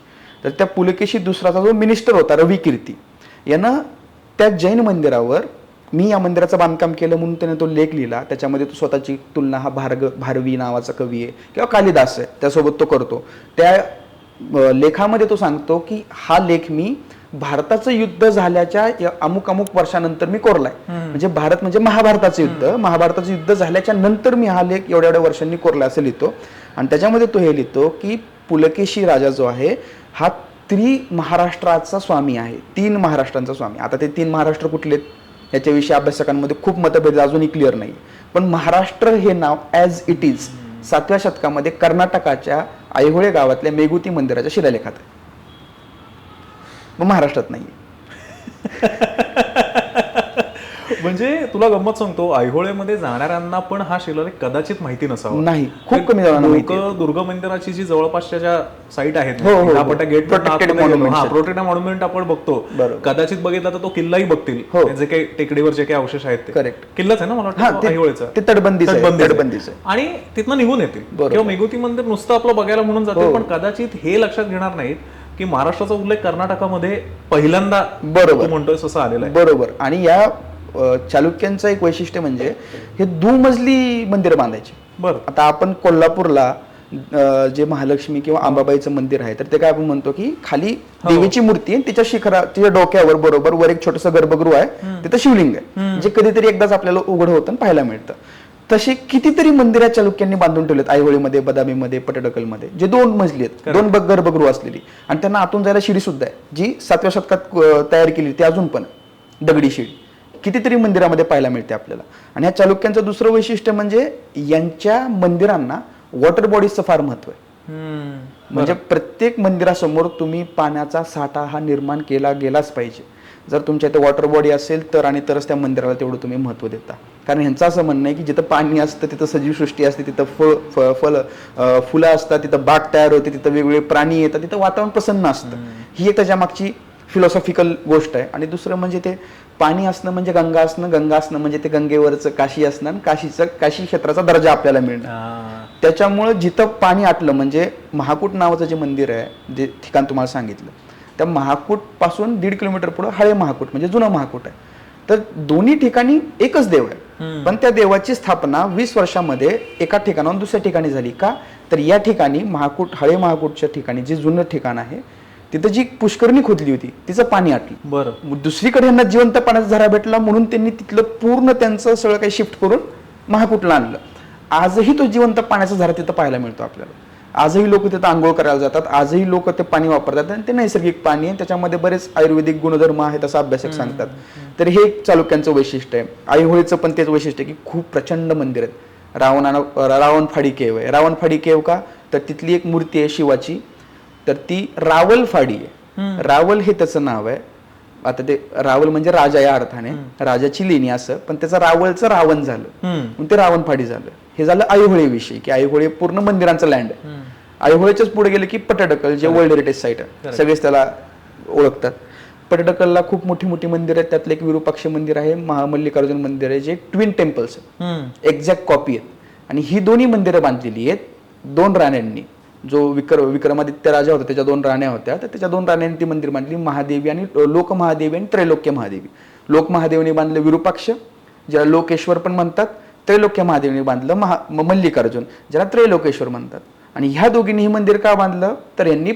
तर त्या पुलकेशी दुसराचा जो मिनिस्टर होता रविकीर्ती यानं त्या जैन मंदिरावर मी या मंदिराचं बांधकाम केलं म्हणून त्याने तो लेख लिहिला. त्याच्यामध्ये तो स्वतःची तुलना हा भारवी नावाचा कवी आहे किंवा कालिदास आहे त्यासोबत तो करतो. त्या लेखामध्ये तो सांगतो की हा लेख मी भारताचं युद्ध झाल्याच्या अमुक वर्षानंतर मी कोरलाय. म्हणजे भारत म्हणजे महाभारताचं युद्ध झाल्याच्या नंतर मी हा लेख एवढ्या वर्षांनी कोरला असं लिहितो. आणि त्याच्यामध्ये तो हे लिहितो की पुलकेशी राजा जो आहे हा महाराष्ट्राचा स्वामी आहे, 3 महाराष्ट्रांचा स्वामी. आता ते 3 महाराष्ट्र कुठले याच्याविषयी अभ्यासकांमध्ये खूप मतभेद अजूनही क्लिअर नाही. पण महाराष्ट्र हे नाव ॲज इट इज 7व्या शतकामध्ये कर्नाटकाच्या ऐहोळे गावातल्या मेगुती मंदिराच्या शिलालेखात आहे. मग महाराष्ट्रात नाही. म्हणजे तुला गंमत सांगतो, ऐहोळेमध्ये जाणाऱ्यांना पण हा शिलालेख कदाचित माहिती नसावा. नाही, खूप कमी जणांना माहिती आहे. दुर्गा मंदिराची जी जवळपासच्या ज्या साईट आहेत गेट प्रोटेक्टेड मॉन्युमेंट आपण बघतो, कदाचित बघितला तर तो किल्लाही बघतील, जे काही टेकडीवर जे काही अवशेष आहेत ते. करेक्ट. किल्लाच आहे ना मला वाटतं ऐहोळेचा. ते तटबंदीचं आणि तिथनं निघून येतील किंवा मेगुती मंदिर नुसतं आपलं बघायला म्हणून जाते, पण कदाचित हे लक्षात घेणार नाहीत की महाराष्ट्राचा उल्लेख कर्नाटकामध्ये पहिल्यांदा बरोबर म्हणतोय असं आलेलं आहे. बरोबर. आणि या चालुक्यांचं एक वैशिष्ट्य म्हणजे हे दुमजली मंदिर बांधायचे. बरं. आता आपण कोल्हापूरला जे महालक्ष्मी किंवा अंबाबाईचं मंदिर आहे तर ते काय आपण म्हणतो की खाली देवीची मूर्ती आहे, तिच्या डोक्यावर बरोबर वर एक छोटस गर्भगृह आहे, तिथं शिवलिंग आहे, जे कधीतरी एकदाच आपल्याला उघड होतं पाहायला मिळतं. तसे कितीतरी मंदिर चालुक्यांनी बांधून ठेवलेत ऐहोळीमध्ये, बदामीमध्ये, पटडकलमध्ये, जे 2 मजली आहेत, 2 गर्भगृह असलेली. आणि त्यांना आतून जायला शिडी सुद्धा आहे जी 7व्या शतकात तयार केली, ती अजून पण दगडी शिडी कितीतरी मंदिरामध्ये पाहायला मिळते आपल्याला. आणि या चालुक्यांचं दुसरं वैशिष्ट्य म्हणजे यांच्या मंदिरांना वॉटर बॉडीजचं फार महत्व आहे. म्हणजे प्रत्येक मंदिरासमोर तुम्ही पाण्याचा साठा हा निर्माण केला गेलाच पाहिजे. जर तुमच्या इथे वॉटर बॉडी असेल तर आणि तरच त्या मंदिराला तेवढं तुम्ही महत्व देता. कारण ह्यांचं असं म्हणणं आहे की जिथं पाणी असतं तिथं सजीव सृष्टी असते, तिथं फुलं असतात, तिथं बाग तयार होते, तिथं वेगवेगळे प्राणी येतात, तिथं वातावरण प्रसन्न असतं. ही एक त्याच्या मागची फिलॉसॉफिकल गोष्ट आहे. आणि दुसरं म्हणजे ते पाणी असणं म्हणजे गंगा असणं म्हणजे ते गंगेवरचं काशी असणं, काशी क्षेत्राचा दर्जा आपल्याला मिळणं. त्याच्यामुळं जिथं पाणी आटलं म्हणजे महाकूट नावाचं जे मंदिर आहे, जे ठिकाण तुम्हाला सांगितलं, त्या महाकूट पासून 1.5 किलोमीटर पुढे हळे महाकूट म्हणजे जुनं महाकूट आहे. तर दोन्ही ठिकाणी एकच देव आहे, पण त्या देवाची स्थापना 20 वर्षामध्ये एका ठिकाणाहून दुसऱ्या ठिकाणी झाली. का तर या ठिकाणी हळे महाकूटच्या ठिकाणी जे जुनं ठिकाण आहे तिथं जी पुष्करणी खोदली होती तिचं पाणी आटलं. बरं. दुसरीकडे यांना जिवंत पाण्याचा झरा भेटला म्हणून त्यांनी तिथलं पूर्ण त्यांचं सगळं काही शिफ्ट करून महाकूटला आणलं. आजही तो जिवंत पाण्याचा झरा तिथं पाहायला मिळतो आपल्याला. आजही लोक तिथं आंघोळ करायला जातात, आजही लोक ते पाणी वापरतात आणि ते नैसर्गिक पाणी आहे, त्याच्यामध्ये बरेच आयुर्वेदिक गुणधर्म आहेत असं अभ्यासक सांगतात. तर हे एक चालुक्यांचं वैशिष्ट्य आहे. ऐहोळीचं पण तेच वैशिष्ट्य आहे की खूप प्रचंड मंदिर आहेत. रावणफाडी केव आहे. रावणफाडी केव का तर तिथली एक मूर्ती आहे शिवाची, तर ती रावलफाडी आहे. रावल हे त्याचं नाव आहे. आता ते रावल म्हणजे राजा या अर्थाने, राजाची लेणी असं, पण त्याचं रावलचं रावण झालं म्हणून ते रावणफाडी झालं. हे झालं ऐहोळे विषयी की ऐहोळे पूर्ण मंदिरांचं लँड आहे. ऐहोळेच्याच पुढे गेले की पटडकल जे वर्ल्ड हेरिटेज साईट आहे, सगळेच त्याला ओळखतात. पटडकलला खूप मोठी मोठी मंदिर आहेत. त्यातलं एक विरूपाक्ष मंदिर आहे, महामल्लिकार्जुन मंदिर आहे, जे ट्विन टेम्पल्स आहेत, एक्झॅक्ट कॉपी आहेत. आणि ही दोन्ही मंदिरं बांधलेली आहेत 2 राण्यांनी. जो विक्रमादित्य राजा होता त्याच्या 2 राण्या होत्या, तर त्याच्या 2 राण्यांनी ती मंदिर बांधली. महादेवी आणि लोकमहादेवी आणि त्रैलोक्य महादेवी. लोकमहादेवीने बांधलं विरूपाक्ष, ज्याला लोकेश्वर पण म्हणतात. त्रैलोक्य महादेवीने बांधलं मल्लिकार्जुन, ज्याला त्रैलोकेश्वर म्हणतात. आणि ह्या दोघींनी हे मंदिर का बांधलं तर यांनी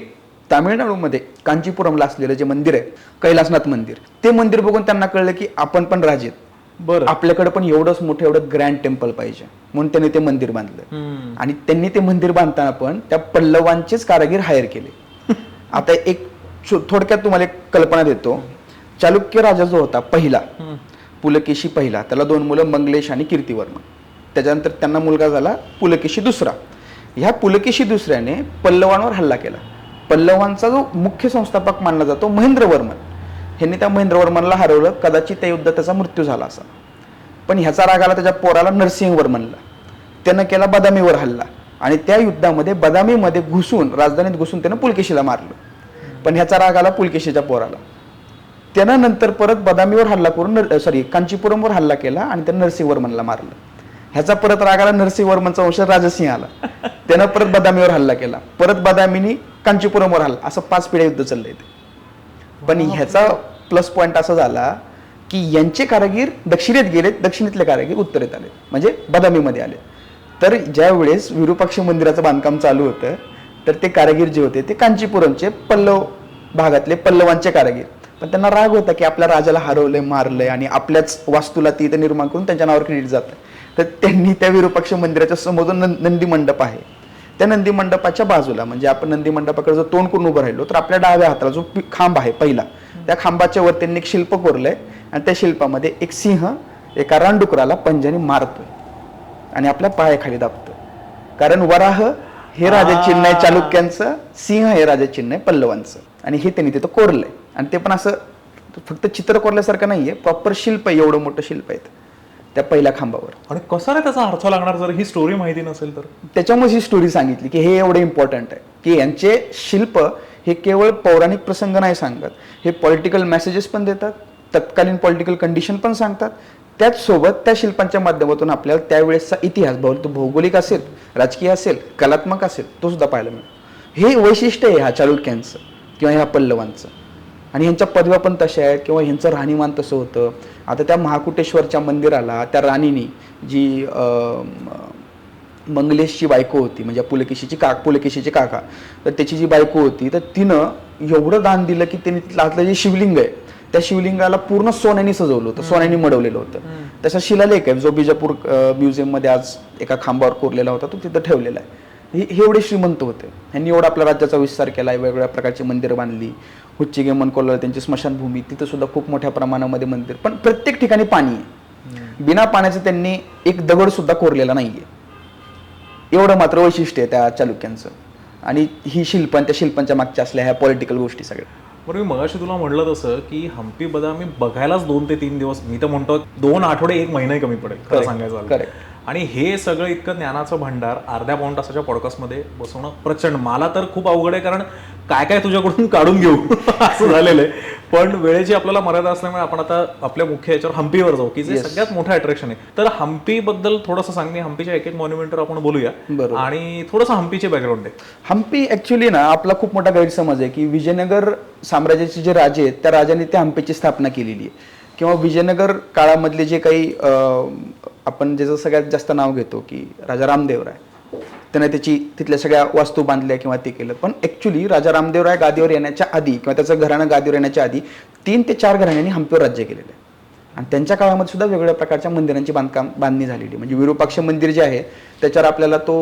तामिळनाडूमध्ये कांचीपुरमला असलेलं जे मंदिर आहे कैलासनाथ मंदिर, ते मंदिर बघून त्यांना कळलं की आपण पण राजे आहेत. बरं. आपल्याकडे पण एवढंच मोठं एवढं ग्रँड टेम्पल पाहिजे, म्हणून त्यांनी ते मंदिर बांधलं. आणि त्यांनी ते मंदिर बांधताना पण त्या पल्लवांचेच कारागीर हायर केले. आता एक थोडक्यात तुम्हाला एक कल्पना देतो. चालुक्य राजा जो होता पहिला, पुलकेशी पहिला, त्याला 2 मुलं मंगलेश आणि कीर्तिवर्मन. त्याच्यानंतर त्यांना मुलगा झाला पुलकेशी दुसरा. ह्या पुलकेशी दुसऱ्याने पल्लवांवर हल्ला केला. पल्लवांचा जो मुख्य संस्थापक मानला जातो महेंद्रवर्मन, ह्यांनी त्या महेंद्रवर्मनला हरवलं. कदाचित त्या युद्धात त्याचा मृत्यू झाला असा. पण ह्याचा राग आला त्याच्या पोराला नरसिंहवर्मनला. त्यानं केला बदामीवर हल्ला आणि त्या युद्धामध्ये बदामीमध्ये घुसून, राजधानीत घुसून त्यानं पुलकेशीला मारलं. पण ह्याचा राग आला पुलकेशीच्या पोराला. त्यानं नंतर परत बदामीवर हल्ला करून कांचीपुरमवर हल्ला केला आणि त्यानं नरसिंहवर्मनला मारलं. ह्याचा परत राग आला नरसिंहवर्मनचा वंश राजसिंह आला. त्यानं परत बदामीवर हल्ला केला. परत बदामीनी कांचीपुरमवर हल्ला. असं 5 पिढ्या युद्ध चाललंय ते. पण ह्याचा प्लस पॉईंट असा झाला की यांचे कारागीर दक्षिणेत गेलेत, दक्षिणेतले कारागीर उत्तरेत आले, म्हणजे बदामीमध्ये आले. तर ज्या वेळेस विरूपाक्ष मंदिराचं बांधकाम चालू होतं, तर ते कारागीर जे होते ते कांचीपुरमचे पल्लव भागातले पल्लवांचे कारागीर. पण त्यांना राग होता की आपल्या राजाला हरवलंय, मारलंय आणि आपल्याच वास्तूला ती इथं निर्माण करून त्यांच्या नावावर क्रेडिट जातं. तर त्यांनी त्या विरूपाक्ष मंदिराच्या समोर नंदी मंडप आहे, त्या नंदी मंडपाच्या बाजूला, म्हणजे आपण नंदी मंडपाकडे जर तोंड करून उभं राहिलो तर आपल्या डाव्या हाताला जो खांब आहे पहिला, त्या खांबाच्या वर त्यांनी एक शिल्प कोरलंय आणि त्या शिल्पामध्ये एक सिंह एका रानडुकराला पंजाने मारतोय आणि आपल्या पायाखाली दाबतोय. कारण वराह हे राजा चिन्ह आहे चालुक्यांचं, सिंह हे राजा चिन्ह आहे पल्लवांचं. आणि हे त्यांनी तिथं कोरलंय. आणि ते पण असं फक्त चित्र कोरल्यासारखं नाहीये, प्रॉपर शिल्प आहे. एवढं मोठं शिल्प आहे त्या पहिल्या खांबावर. आणि कसा रे त्याचा अर्थ लागणार जर ही स्टोरी माहिती नसेल तर? त्याच्यामुळे ही स्टोरी सांगितली की हे एवढं इम्पॉर्टंट आहे की यांचे शिल्प हे केवळ पौराणिक प्रसंग नाही सांगत, हे पॉलिटिकल मेसेजेस पण देतात, तत्कालीन पॉलिटिकल कंडिशन पण सांगतात. त्याच सोबत त्या शिल्पांच्या माध्यमातून आपल्याला त्यावेळेसचा इतिहास, तो भौगोलिक असेल, राजकीय असेल, कलात्मक असेल, तो सुद्धा पाहायला मिळतो. हे वैशिष्ट्य आहे ह्या चालुक्यांचं किंवा ह्या पल्लवांचं. आणि ह्यांच्या पदव्या पण तशा आहेत किंवा ह्यांचं राहणीमान तसं होतं. आता त्या महाकुटेश्वरच्या मंदिराला त्या राणीनी जी मंगलेशची बायको होती, म्हणजे पुलकेशीची काका, तर त्याची जी बायको होती, तर तिनं एवढं दान दिलं की तिने तिथलं जे शिवलिंग आहे त्या शिवलिंगाला पूर्ण सोन्याने सजवलं होतं, सोन्याने मडवलेलं होतं. तसा शिलालेख आहे जो बिजापूर म्युझियम मध्ये आज एका खांबावर कोरलेला होता, तो तिथं ठेवलेला आहे. हे एवढे श्रीमंत होते. ह्यांनी एवढा आपल्या राज्याचा विस्तार केला, वेगवेगळ्या प्रकारची मंदिरं बांधली. हुच्चिगे मनकोला त्यांची स्मशानभूमी, तिथं सुद्धा खूप मोठ्या प्रमाणामध्ये मंदिर. पण प्रत्येक ठिकाणी पाणी आहे. बिना पाण्याचं त्यांनी एक दगड सुद्धा कोरलेला नाहीये. एवढं मात्र वैशिष्ट्य आहे त्या चालुक्यांचं. आणि ही शिल्प आणि त्या शिल्पांच्या मागच्या असल्या ह्या पॉलिटिकल गोष्टी सगळ्या. बरं, मी मगाशी तुला म्हटलं तसं की हम्पी बदामी बघायलाच 2 ते 3 दिवस, मी तर म्हणतो 2 आठवडे 1 महिनाही कमी पडेल खरं सांगायचं झालं. आणि हे सगळं इतकं ज्ञानाचं भांडार अर्ध्या पाऊण तासाच्या पॉडकास्टमध्ये बसवणं प्रचंड, मला तर खूप अवघड आहे. कारण काय काय तुझ्याकडून काढून घेऊ असं झालेलं आहे. पण वेळेची आपल्याला मर्यादा असल्यामुळे आपण आता आपल्या मुख्य याच्यावर हम्पीवर जाऊ की जे सगळ्यात मोठं अट्रॅक्शन आहे. तर हम्पी बद्दल थोडंसं सांग. मी हम्पीच्या एक मॉन्युमेंटवर आपण बोलूया आणि थोडंसं हम्पीचे बॅकग्राऊंड आहे. हम्पी ऍक्च्युली ना आपला खूप मोठा गैरसमज आहे की विजयनगर साम्राज्याचे जे राजे आहेत त्या राजांनी त्या हम्पीची स्थापना केलेली आहे, किंवा विजयनगर काळामधले जे काही आपण ज्याचं सगळ्यात जास्त नाव घेतो की राजा रामदेवराय, त्याने तिथल्या सगळ्या वास्तू बांधल्या किंवा ते केलं. पण ऍक्च्युली राजा रामदेवराय गादीवर येण्याच्या आधी किंवा त्याचं घराणं गादीवर येण्याच्या आधी 3 ते 4 घराण्यांनी हम्पीवर राज्य केलेलं आहे. आणि त्यांच्या काळामध्ये सुद्धा वेगवेगळ्या प्रकारच्या मंदिरांची बांधणी झालेली. म्हणजे विरूपाक्ष मंदिर जे आहे त्याच्यावर आपल्याला तो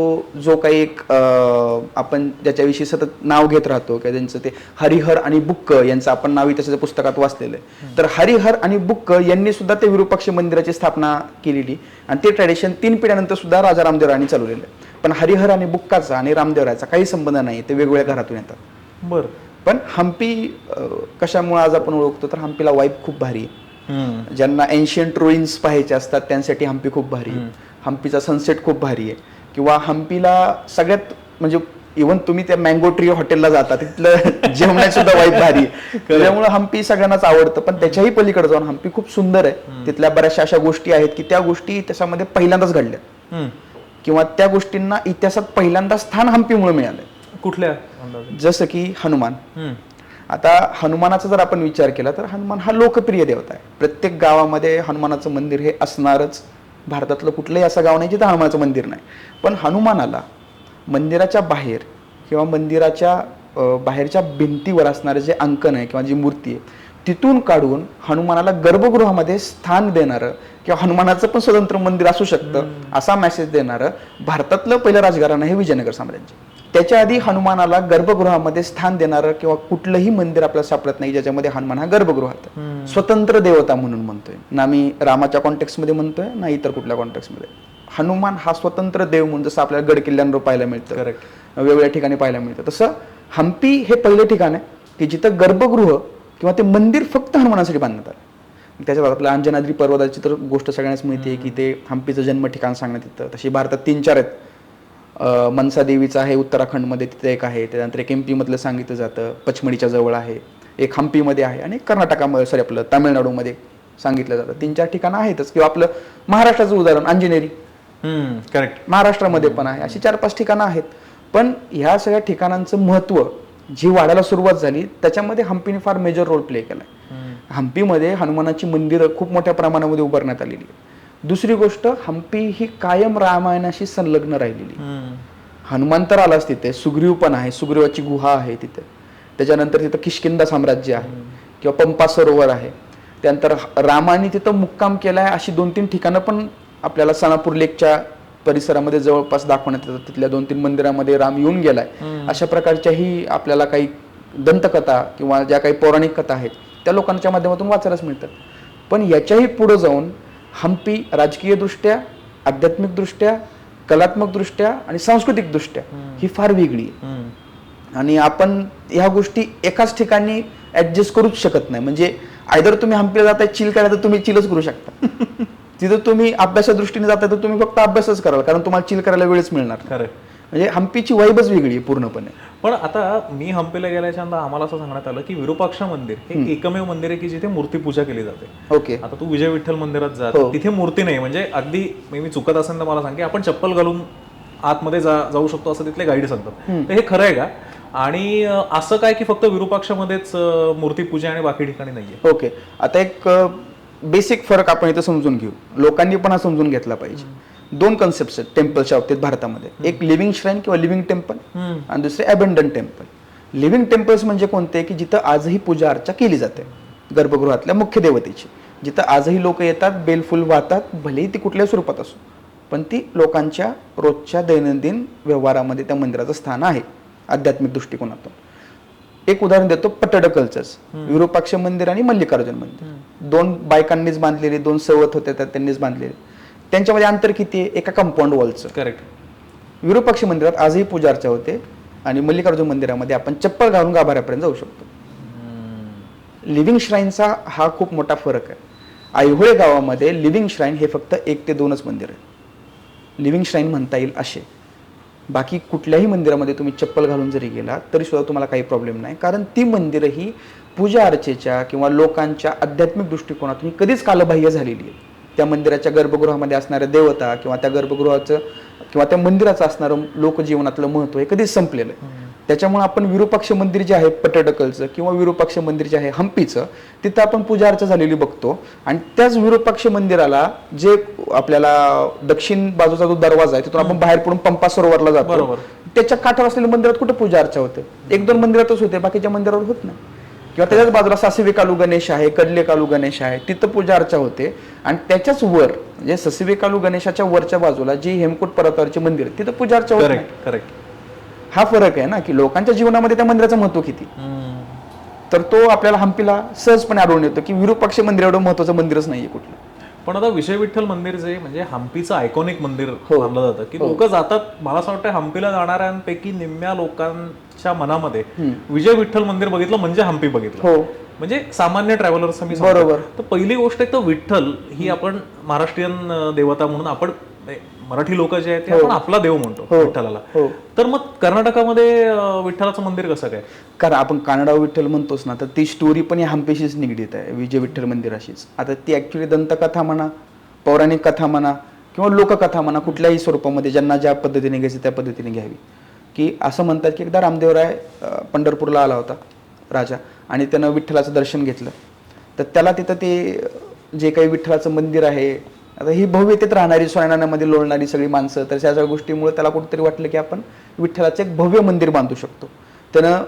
जो काही एक आपण ज्याच्याविषयी सतत नाव घेत राहतो किंवा त्यांचं ते हरिहर आणि बुक्क यांचं आपण नावही त्याच्या पुस्तकात वाचलेलं आहे. तर हरिहर आणि बुक्क यांनी सुद्धा ते विरूपाक्ष मंदिराची स्थापना केलेली आणि ते ट्रॅडिशन 3 पिढ्यानंतर सुद्धा राजा रामदेवरायांनी चालवलेलं आहे. पण हरिहर आणि बुक्काचा आणि रामदेवरायाचा काही संबंध नाही, ते वेगवेगळ्या घरातून येतात. बरं. पण हम्पी कशामुळे आज आपण ओळखतो तर हम्पीला वाईब खूप भारी आहे. ज्यांना एन्शियंट रुईन्स पाहायचे असतात त्यांसाठी हम्पी खूप भारी आहे. हम्पीचा सनसेट खूप भारी आहे. किंवा हम्पीला सगळ्यात म्हणजे इव्हन तुम्ही त्या मँगो ट्री हॉटेलला जाता तिथलं जेवणाची सुद्धा वाईब भारी आहे. त्यामुळे हम्पी सगळ्यांनाच आवडतं. पण त्याच्याही पलीकडे जाऊन हम्पी खूप सुंदर आहे. तिथल्या बऱ्याचशा अशा गोष्टी आहेत की त्या गोष्टी त्याच्यामध्ये पहिल्यांदाच घडल्या किंवा त्या गोष्टींना इतिहासात पहिल्यांदा स्थान हम्पीमुळे मिळालंय. कुठल्या? जसं की हनुमान. आता हनुमानाचा जर आपण विचार केला तर हनुमान हा लोकप्रिय देवता आहे. प्रत्येक गावामध्ये हनुमानाचं मंदिर हे असणारच. भारतातलं कुठलंही असं गाव नाही जिथं हनुमानाचं मंदिर नाही. पण हनुमानाला मंदिराच्या बाहेर किंवा मंदिराच्या बाहेरच्या भिंतीवर असणारं जे अंकन आहे किंवा जी मूर्ती आहे तिथून काढून हनुमानाला गर्भगृहामध्ये स्थान देणारं किंवा हनुमानाचं पण स्वतंत्र मंदिर असू शकतं असा मेसेज देणारं भारतातलं पहिलं राजघराणं हे विजयनगर साम्राज्य. त्याच्या आधी हनुमानाला गर्भगृहामध्ये स्थान देणारं किंवा कुठलंही मंदिर आपल्याला सापडत नाही ज्याच्यामध्ये हनुमान हा गर्भगृहात स्वतंत्र देवता म्हणून म्हणतोय ना. मी रामाच्या कॉन्टेक्स्टमध्ये म्हणतोय ना इतर कुठल्या कॉन्टेक्स्टमध्ये. हनुमान हा स्वतंत्र देव म्हणून जसं आपल्याला गड किल्ल्यांवर पाहायला मिळतं, वेगवेगळ्या ठिकाणी पाहायला मिळतं, तसं हम्पी हे पहिलं ठिकाण आहे की जिथं गर्भगृह किंवा ते मंदिर फक्त हनुमानासाठी बांधण्यात आलं. त्याच्यात आपल्या अंजनाद्री पर्वताची तर गोष्ट सगळ्यांनाच माहिती आहे की ते हम्पीचं जन्म ठिकाण सांगण्यात येतं. तशी भारतात 3-4 आहेत. मनसा देवीचं आहे उत्तराखंडमध्ये, तिथे एक आहे. त्यानंतर एक MP मधलं सांगितलं जातं, पचमडीच्या जवळ आहे. एक हम्पीमध्ये आहे आणि कर्नाटकामध्ये आपलं तामिळनाडूमध्ये सांगितलं जातं. 3-4 ठिकाणं आहेतच. किंवा आपलं महाराष्ट्राचं उदाहरण अंजनेरी, करेक्ट, महाराष्ट्रामध्ये पण आहे. अशी 4-5 ठिकाणं आहेत. पण ह्या सगळ्या ठिकाणांचं महत्व जी वाढायला सुरुवात झाली त्याच्यामध्ये हम्पीने फार मेजर रोल प्ले केलाय. हम्पीमध्ये हनुमानाची मंदिरं खूप मोठ्या प्रमाणामध्ये उभारण्यात आलेली आहे. दुसरी गोष्ट, हम्पी ही कायम रामायणाशी संलग्न राहिलेली. हनुमान तर आलाच तिथे, सुग्रीव पण आहे, सुग्रीवाची गुहा आहे तिथे. त्याच्यानंतर तिथं किष्किंधा साम्राज्य आहे किंवा पंपा सरोवर आहे. त्यानंतर रामाने तिथं मुक्काम केलाय अशी 2-3 ठिकाणं पण आपल्याला सनापूर लेकच्या परिसरामध्ये जवळपास दाखवण्यात येतात. तिथल्या 2-3 मंदिरामध्ये राम येऊन गेलाय. अशा प्रकारच्याही आपल्याला काही दंतकथा किंवा ज्या काही पौराणिक कथा आहेत त्या लोकांच्या माध्यमातून वाचायलाच मिळतात. पण याच्याही पुढे जाऊन हम्पी राजकीय दृष्ट्या, आध्यात्मिक दृष्ट्या, कलात्मक दृष्ट्या आणि सांस्कृतिक दृष्ट्या ही फार वेगळी आहे. आणि आपण ह्या गोष्टी एकाच ठिकाणी ऍडजस्ट करूच शकत नाही. म्हणजे आयदर तुम्ही हम्पीला जाताय चिल करायला तर तुम्ही चिलच करू शकता. तिथं तुम्ही अभ्यासा दृष्टीने जाताय तर तुम्ही फक्त अभ्यासच कराल, कारण तुम्हाला चिल करायला वेळच मिळणार. खरं, म्हणजे हम्पीची वाईबच वेगळी आहे पूर्णपणे. पण आता मी हम्पीला गेल्याच्या नंतर आम्हाला असं सांगण्यात आलं की विरूपाक्ष मंदिर हे एकमेव मंदिर आहे की जिथे मूर्तीपूजा केली जाते. ओके. आता तू विजय विठ्ठल मंदिरात जा, तिथे मूर्ती नाही. म्हणजे अगदी मी चुकत असेल तर मला सांग की आपण चप्पल घालून आतमध्ये जाऊ शकतो असं तिथले गाईड सांगतात. तर हे खरं आहे का? आणि असं काय की फक्त विरूपाक्षमध्येच मूर्तीपूजा आणि बाकी ठिकाणी नाहीये? ओके. आता एक बेसिक फरक आपण इथं समजून घेऊ. लोकांनी पण हा समजून घेतला पाहिजे. 2 कन्सेप्ट आहेत टेम्पलच्या बाबतीत भारतामध्ये. एक लिव्हिंग श्राईन किंवा लिव्हिंग टेम्पल आणि दुसरे अबंडंट टेम्पल. लिव्हिंग टेम्पल्स म्हणजे कोणते की जिथं आजही पूजा अर्चा केली जाते गर्भगृहातल्या मुख्य देवतेची. जिथं आजही लोक येतात, बेलफुल वाहतात, भलेही ती कुठल्याही स्वरूपात असो, पण ती लोकांच्या रोजच्या दैनंदिन व्यवहारामध्ये त्या मंदिराचं स्थान आहे आध्यात्मिक दृष्टिकोनातून. एक उदाहरण देतो, पट्टडकलचंच. विरूपाक्ष मंदिर आणि मल्लिकार्जुन मंदिर 2 बायकांनीच बांधलेले, 2 सवत होते त्यांनीच बांधलेले. त्यांच्यामध्ये अंतर किती आहे? एका कंपाऊंड वॉलचं. करेक्ट. विरूपाक्ष मंदिरात आजही पूजा अर्चा होते आणि मल्लिकार्जुन मंदिरामध्ये आपण चप्पल घालून गाभाऱ्यापर्यंत जाऊ शकतो. लिव्हिंग श्राईनचा हा खूप मोठा फरक आहे. ऐहोळे गावामध्ये लिव्हिंग श्राईन हे फक्त 1 ते 2च मंदिर आहे लिव्हिंग श्राईन म्हणता येईल असे. बाकी कुठल्याही मंदिरामध्ये तुम्ही चप्पल घालून जरी गेला तरी सुद्धा तुम्हाला काही प्रॉब्लेम नाही, कारण ती मंदिरं ही पूजा अर्चेच्या किंवा लोकांच्या आध्यात्मिक दृष्टिकोनातून कधीच कालबाह्य झालेली आहे. त्या मंदिराच्या गर्भगृहामध्ये असणाऱ्या देवता किंवा त्या गर्भगृहाचं किंवा त्या मंदिराचं असणारं लोकजीवनातलं महत्व हे कधीच संपलेलं आहे. त्याच्यामुळे आपण विरूपाक्ष मंदिर जे आहे पट्टडकलचं किंवा विरूपाक्ष मंदिर जे आहे हम्पीचं, तिथं आपण पूजा अर्चा झालेली बघतो. आणि त्याच विरूपाक्ष मंदिराला जे आपल्याला दक्षिण बाजूचा जो दरवाजा आहे तिथून आपण बाहेर पडून पंपा सरोवरला जातो, त्याच्या काठावर असलेल्या मंदिरात कुठे पूजा अर्चा होते? 1-2 मंदिरातच होते, बाकीच्या मंदिरावर होत नाही. किंवा त्याच्याच बाजूला ससिवे कालू गणेश आहे, कडले कालू गणेश आहे, तिथं पूजा अर्चा होते. आणि त्याच्याच वर म्हणजे ससिवे कालू गणेशाच्या वरच्या बाजूला जी हेमकूट पर्वतावरची मंदिर तिथं पूजा अर्चा होत नाही. करेक्ट. हा फरक आहे ना की लोकांच्या जीवनामध्ये त्या मंदिराचं महत्व किती. तर तो आपल्याला हम्पीला सहजपणे आढळून येतो की विरूपाक्ष मंदिर एवढं महत्वाचं मंदिरच नाहीये कुठलं. पण आता विजय विठ्ठल मंदिर जे म्हणजे हम्पीचं आयकॉनिक मंदिर मानलं जातं की लोक जातात. मला असं वाटतं हम्पीला जाणाऱ्यांपैकी निम्म्या लोकांच्या मनामध्ये विजय विठ्ठल मंदिर बघितलं म्हणजे हम्पी बघितलं. म्हणजे सामान्य ट्रॅव्हलर्स मी बरोबर. तर पहिली गोष्ट एक तर विठ्ठल ही आपण महाराष्ट्रीयन देवता म्हणून आपण मराठी लोक जे आहेत ते आपण आपला देव म्हणतो विठ्ठलाला. तर मग कर्नाटकामध्ये विठ्ठलाचं मंदिर कसं काय? कारण आपण कानडा विठ्ठल म्हणतोच ना, तर ती स्टोरी पण या हम्पीशीच निगडीत आहे, विजय विठ्ठल मंदिराशीच. आता ती ऍक्च्युली दंतकथा म्हणा, पौराणिक कथा म्हणा किंवा लोककथा म्हणा, कुठल्याही स्वरूपामध्ये ज्यांना ज्या पद्धतीने घ्यायची त्या पद्धतीने घ्यावी. की असं म्हणतात की एकदा रामदेवराय पंढरपूरला आला होता राजा, आणि त्यानं विठ्ठलाचं दर्शन घेतलं. तर त्याला तिथं ते जे काही विठ्ठलाचं मंदिर आहे, आता ही भव्यतेत राहणारी सोयनानामध्ये लोळणारी सगळी माणसं, तर त्या सगळ्या गोष्टीमुळे त्याला कुठेतरी वाटलं की आपण विठ्ठलाचं एक भव्य मंदिर बांधू शकतो. त्यानं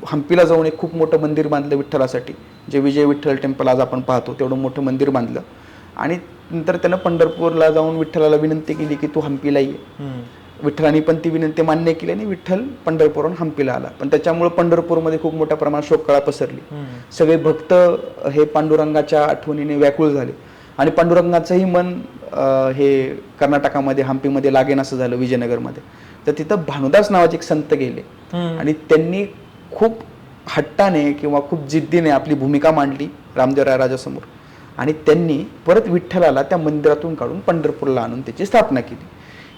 हम्पीला जाऊन एक खूप मोठं मंदिर बांधलं विठ्ठलासाठी, जे विजय विठ्ठल टेम्पल आज आपण पाहतो तेवढं मोठं मंदिर बांधलं. आणि नंतर त्यानं पंढरपूरला जाऊन विठ्ठलाला विनंती केली की तू हम्पीला ये. विठ्ठलाने पण ती विनंती मान्य केली आणि विठ्ठल पंढरपूरहून हम्पीला आला. पण त्याच्यामुळे पंढरपूरमध्ये खूप मोठ्या प्रमाणात शोककळा पसरली. सगळे भक्त हे पांडुरंगाच्या आठवणीने व्याकुळ झाले आणि पांडुरंगाचंही मन हे कर्नाटकामध्ये हम्पीमध्ये लागेन असं झालं विजयनगरमध्ये. तर तिथं भानुदास नावाचे एक संत गेले आणि त्यांनी खूप हट्टाने किंवा खूप जिद्दीने आपली भूमिका मांडली रामदेवराय राजासमोर आणि त्यांनी परत विठ्ठलाला त्या मंदिरातून काढून पंढरपूरला आणून त्याची स्थापना केली.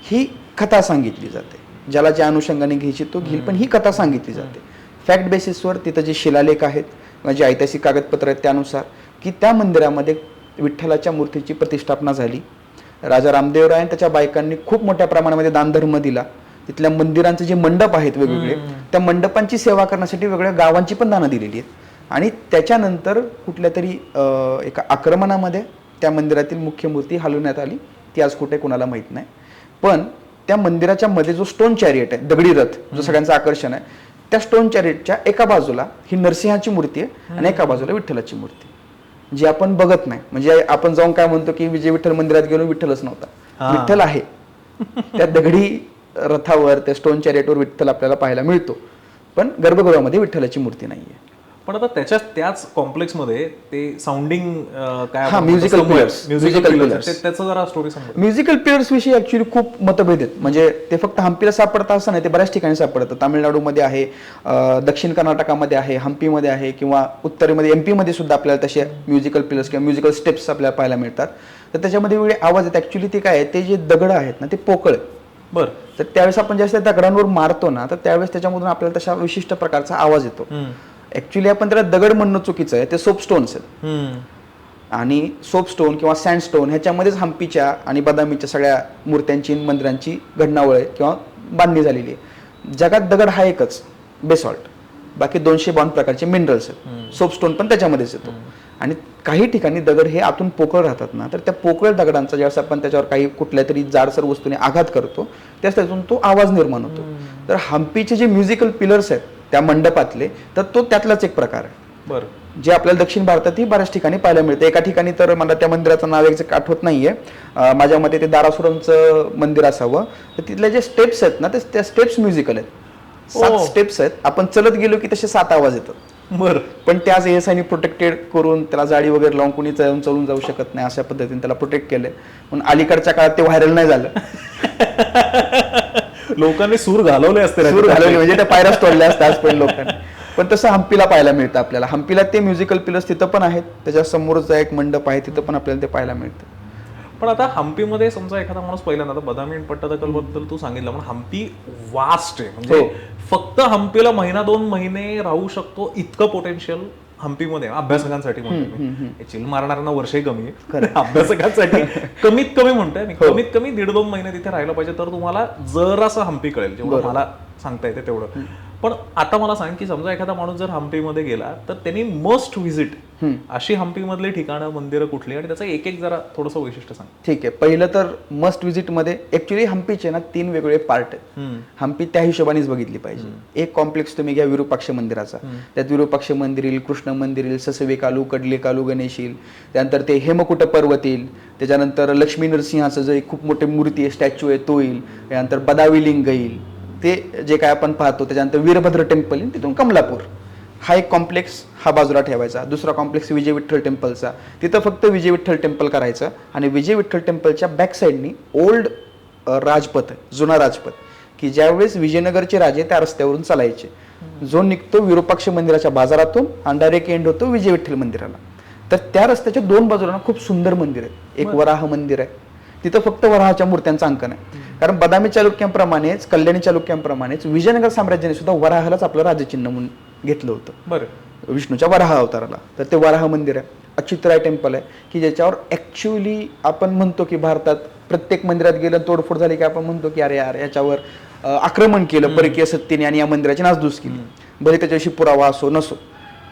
ही कथा सांगितली जाते, ज्याला ज्या अनुषंगाने घ्यायची तो घेईल, पण ही कथा सांगितली जाते फॅक्ट बेसिसवर. तिथं जे शिलालेख आहेत किंवा जे ऐतिहासिक कागदपत्र आहेत त्यानुसार की त्या मंदिरामध्ये विठ्ठलाच्या मूर्तीची प्रतिष्ठापना झाली. राजा रामदेवराय आणि त्याच्या बायकांनी खूप मोठ्या प्रमाणामध्ये दानधर्म दिला. तिथल्या मंदिरांचे जे मंडप आहेत वेगवेगळे, त्या मंडपांची सेवा करण्यासाठी वेगवेगळ्या गावांची पण दानं दिलेली आहेत. आणि त्याच्यानंतर कुठल्या तरी एका आक्रमणामध्ये त्या मंदिरातील मुख्य मूर्ती हलवण्यात आली. ती आज कुठे कोणाला माहीत नाही. पण त्या मंदिराच्या मध्ये जो स्टोन चॅरियट आहे, दगडी रथ, जो सगळ्यांचं आकर्षण आहे, त्या स्टोन चॅरियटच्या एका बाजूला ही नरसिंहाची मूर्ती आहे आणि एका बाजूला विठ्ठलाची मूर्ती, जी आपण बघत नाही. म्हणजे आपण जाऊन काय म्हणतो की विजय विठ्ठल मंदिरात गेलो, विठ्ठलच नव्हता. विठ्ठल आहे त्या दगडी रथावर, त्या स्टोन चॅरियटवर विठ्ठल आपल्याला पाहायला मिळतो, पण गर्भगृहामध्ये विठ्ठलाची मूर्ती नाहीये. पण आता त्याच कॉम्प्लेक्स मध्ये ते साऊंडिंग काय म्युझिकल पिलर्स, त्याचं जरा स्टोरी सांगा. म्युझिकल पिलर्स विषयी ऍक्च्युली खूप मतभेद आहेत. म्हणजे ते फक्त हम्पीला सापडतं असं नाही, ते बऱ्याच ठिकाणी सापडतं. तामिळनाडूमध्ये आहे, दक्षिण कर्नाटकामध्ये आहे, हम्पीमध्ये आहे, किंवा उत्तरेमध्ये एमपी मध्ये सुद्धा आपल्याला तसे म्युझिकल पिलर्स किंवा म्युझिकल स्टेप्स आपल्याला पाहायला मिळतात. तर त्याच्यामध्ये वेगळे आवाज आहेत. ऍक्च्युली ते काय आहे, ते जे दगड आहेत ना ते पोकळ आहेत. बरं. तर त्यावेळेस आपण जास्त दगडांवर मारतो ना, तर त्यावेळेस त्याच्यामधून आपल्याला तशा विशिष्ट प्रकारचा आवाज येतो. ऍक्च्युली आपण त्याला दगड म्हणणं चुकीचं आहे, ते सोपस्टोन्स आहेत. आणि सोपस्टोन किंवा सँडस्टोन ह्याच्यामध्येच हम्पीच्या आणि बदामीच्या सगळ्या मूर्त्यांची, मंदिरांची घडणावळ आहे किंवा बांधणी झालेली आहे. जगात दगड हा एकच, बेसॉल्ट. बाकी 252 प्रकारचे मिनरल्स आहेत. सोपस्टोन पण त्याच्यामध्येच येतो. आणि काही ठिकाणी दगड हे आतून पोकळ राहतात ना, तर त्या पोकळ दगडांचा ज्यावेळेस आपण त्याच्यावर काही कुठल्या तरी जाडसर वस्तूने आघात करतो त्यास त्यातून तो आवाज निर्माण होतो. तर हम्पीचे जे म्युझिकल पिलर्स आहेत त्या मंडपातले, तर तो त्यातलाच एक प्रकार आहे. बरं. जे आपल्याला दक्षिण भारतातही बऱ्याच ठिकाणी पाहायला मिळते. एका ठिकाणी तर मला त्या मंदिराचं नाव एक आठवत नाहीये, माझ्या मते ते दारासुरमचं मंदिर असावं. तर तिथले जे स्टेप्स आहेत ना, ते त्या स्टेप्स म्युझिकल आहेत. 7 स्टेप्स आहेत. आपण चलत गेलो की तसे 7 आवाज येतात. बरं. पण त्या आज ASI प्रोटेक्टेड करून त्याला जाळी वगैरे लावून कोणी चलून जाऊ शकत नाही, अशा पद्धतीने त्याला प्रोटेक्ट केलंय. पण अलीकडच्या काळात ते व्हायरल नाही झालं. लोकांनी सूर घालवले असते, सूर घालवले म्हणजे त्या पायऱ्याच तोडल्या असतात आजपर्यंत लोकांनी. पण तसं हम्पीला पाहायला मिळतं आपल्याला. हम्पीला ते म्युझिकल पिलर्स तिथं पण आहेत. त्याच्या समोरचा एक मंडप आहे, तिथं पण आपल्याला ते पाहायला मिळतं. पण आता हम्पीमध्ये समजा एखादा माणूस पहिल्यांदा, आता बदामी आणि पट्टदकल बद्दल तू सांगितलं, पण हम्पी वास्ट आहे. म्हणजे फक्त हम्पीला 1-2 महिने राहू शकतो इतकं पोटेन्शियल हम्पीमध्ये अभ्यासकांसाठी म्हणतो मी. चिल मारणाऱ्यांना वर्षही कमी आहे, अभ्यासकांसाठी कमीत कमी म्हणतोय मी. कमीत कमी 1.5-2 महिने तिथे राहिलं पाहिजे, तर तुम्हाला जरासं हम्पी कळेल, जेवढं मला सांगता येते तेवढं. पण आता मला सांग की समजा एखादा माणूस जर हम्पीमध्ये गेला तर त्यांनी मस्ट व्हिजिट अशी हम्पीमधली ठिकाणं, मंदिरं कुठली, आणि त्याचं एक जरा थोडंसं वैशिष्ट्य सांग. ठीक आहे. पहिलं तर मस्ट व्हिजिट मध्ये ऍक्च्युली हम्पीचे ना 3 वेगवेगळे पार्ट आहेत. हम्पी त्या हिशोबानेच बघितली पाहिजे. एक कॉम्प्लेक्स तुम्ही घ्या विरूपाक्ष मंदिराचा. त्यात विरूपाक्ष मंदिर येईल, कृष्ण मंदिर येईल, ससवे कालू, कडले कालू गणेश येईल, त्यानंतर ते हेमकुट पर्वत येईल, त्याच्यानंतर लक्ष्मी नरसिंहाचं जे खूप मोठी मूर्ती आहे, स्टॅच्यू आहे, तो येईल, त्यानंतर बदावी लिंग येईल, ते जे काय आपण पाहतो. त्याच्यानंतर वीरभद्र टेम्पल येईल, तिथून कमलापूर. हा एक कॉम्प्लेक्स हा बाजूला ठेवायचा. दुसरा कॉम्प्लेक्स विजय विठ्ठल टेम्पलचा, तिथं फक्त विजय विठ्ठल टेम्पल करायचं. आणि विजय विठ्ठल टेम्पलच्या बॅक साईडनी ओल्ड राजपथ आहे, जुना राजपथ, की ज्यावेळेस विजयनगरचे राजे त्या रस्त्यावरून चालायचे, जो निघतो विरूपाक्ष मंदिराच्या बाजारातून आणि डायरेक्ट एंड होतो विजय विठ्ठल मंदिराला. तर त्या रस्त्याच्या 2 बाजूला खूप सुंदर मंदिर आहे. एक वराह मंदिर आहे, तिथं फक्त वराहाच्या मूर्त्यांचं अंकन आहे. कारण बदामी चालुक्यांप्रमाणेच, कल्याणी चालुक्यांप्रमाणेच विजयनगर साम्राज्याने सुद्धा वराहालाच आपलं राजचिन्ह म्हणून घेतलं होतं. बरं. विष्णूच्या वराह अवताराला. तर ते वराह मंदिर आहे. अच्युतराय टेम्पल आहे, की ज्याच्यावर ऍक्च्युअली आपण म्हणतो की भारतात प्रत्येक मंदिरात गेलं, तोडफोड झाली की आपण म्हणतो की अरे यार याच्यावर आक्रमण केलं परकीय सत्तेने आणि या मंदिराची नासधूस केली. भले त्याच्याविषयी पुरावा असो नसो,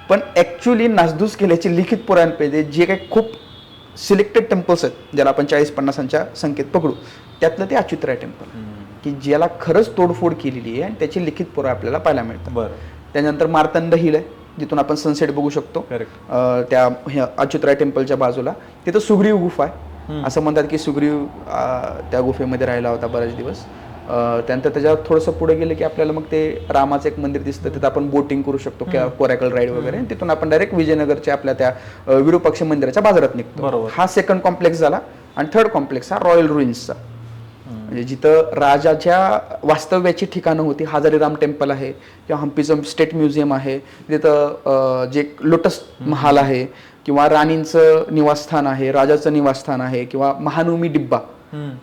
पण ऍक्च्युअली नासधूस केल्याची लिखित पुराव्यांपैकी जे काही खूप सिलेक्टेड टेम्पल्स आहेत, ज्याला आपण 40-50च्या संख्येत पकडू, त्यातलं ते अच्युतराय टेम्पल, की ज्याला खरंच तोडफोड केलेली आहे आणि त्याची लिखित पुरावा आपल्याला पाहायला मिळतात. त्यानंतर मार्तंड हिल आहे जिथून आपण सनसेट बघू शकतो. करेक्ट. त्या अच्युतराय टेम्पलच्या बाजूला तिथं सुग्रीव गुफा आहे. असं म्हणतात की सुग्रीव त्या गुफेमध्ये राहिला होता बरेच दिवस. त्यानंतर त्याच्यावर थोडंसं पुढे गेलं की आपल्याला मग ते रामाचं एक मंदिर दिसतं. तिथं आपण बोटिंग करू शकतो किंवा कोरॅकल राईड वगैरे. तिथून आपण डायरेक्ट विजयनगरच्या आपल्या त्या विरूपाक्ष मंदिराच्या बाजारात निघतो. हा सेकंड कॉम्प्लेक्स झाला. आणि थर्ड कॉम्प्लेक्स हा रॉयल रुईन्सचा, म्हणजे जिथं राजाच्या वास्तव्याची ठिकाणं होती. हजारीराम टेम्पल आहे किंवा हम्पीचं स्टेट म्युझियम आहे. तिथं जे लोटस महाल आहे किंवा राणींचं निवासस्थान आहे, राजाचं निवासस्थान आहे किंवा महानवमी डिब्बा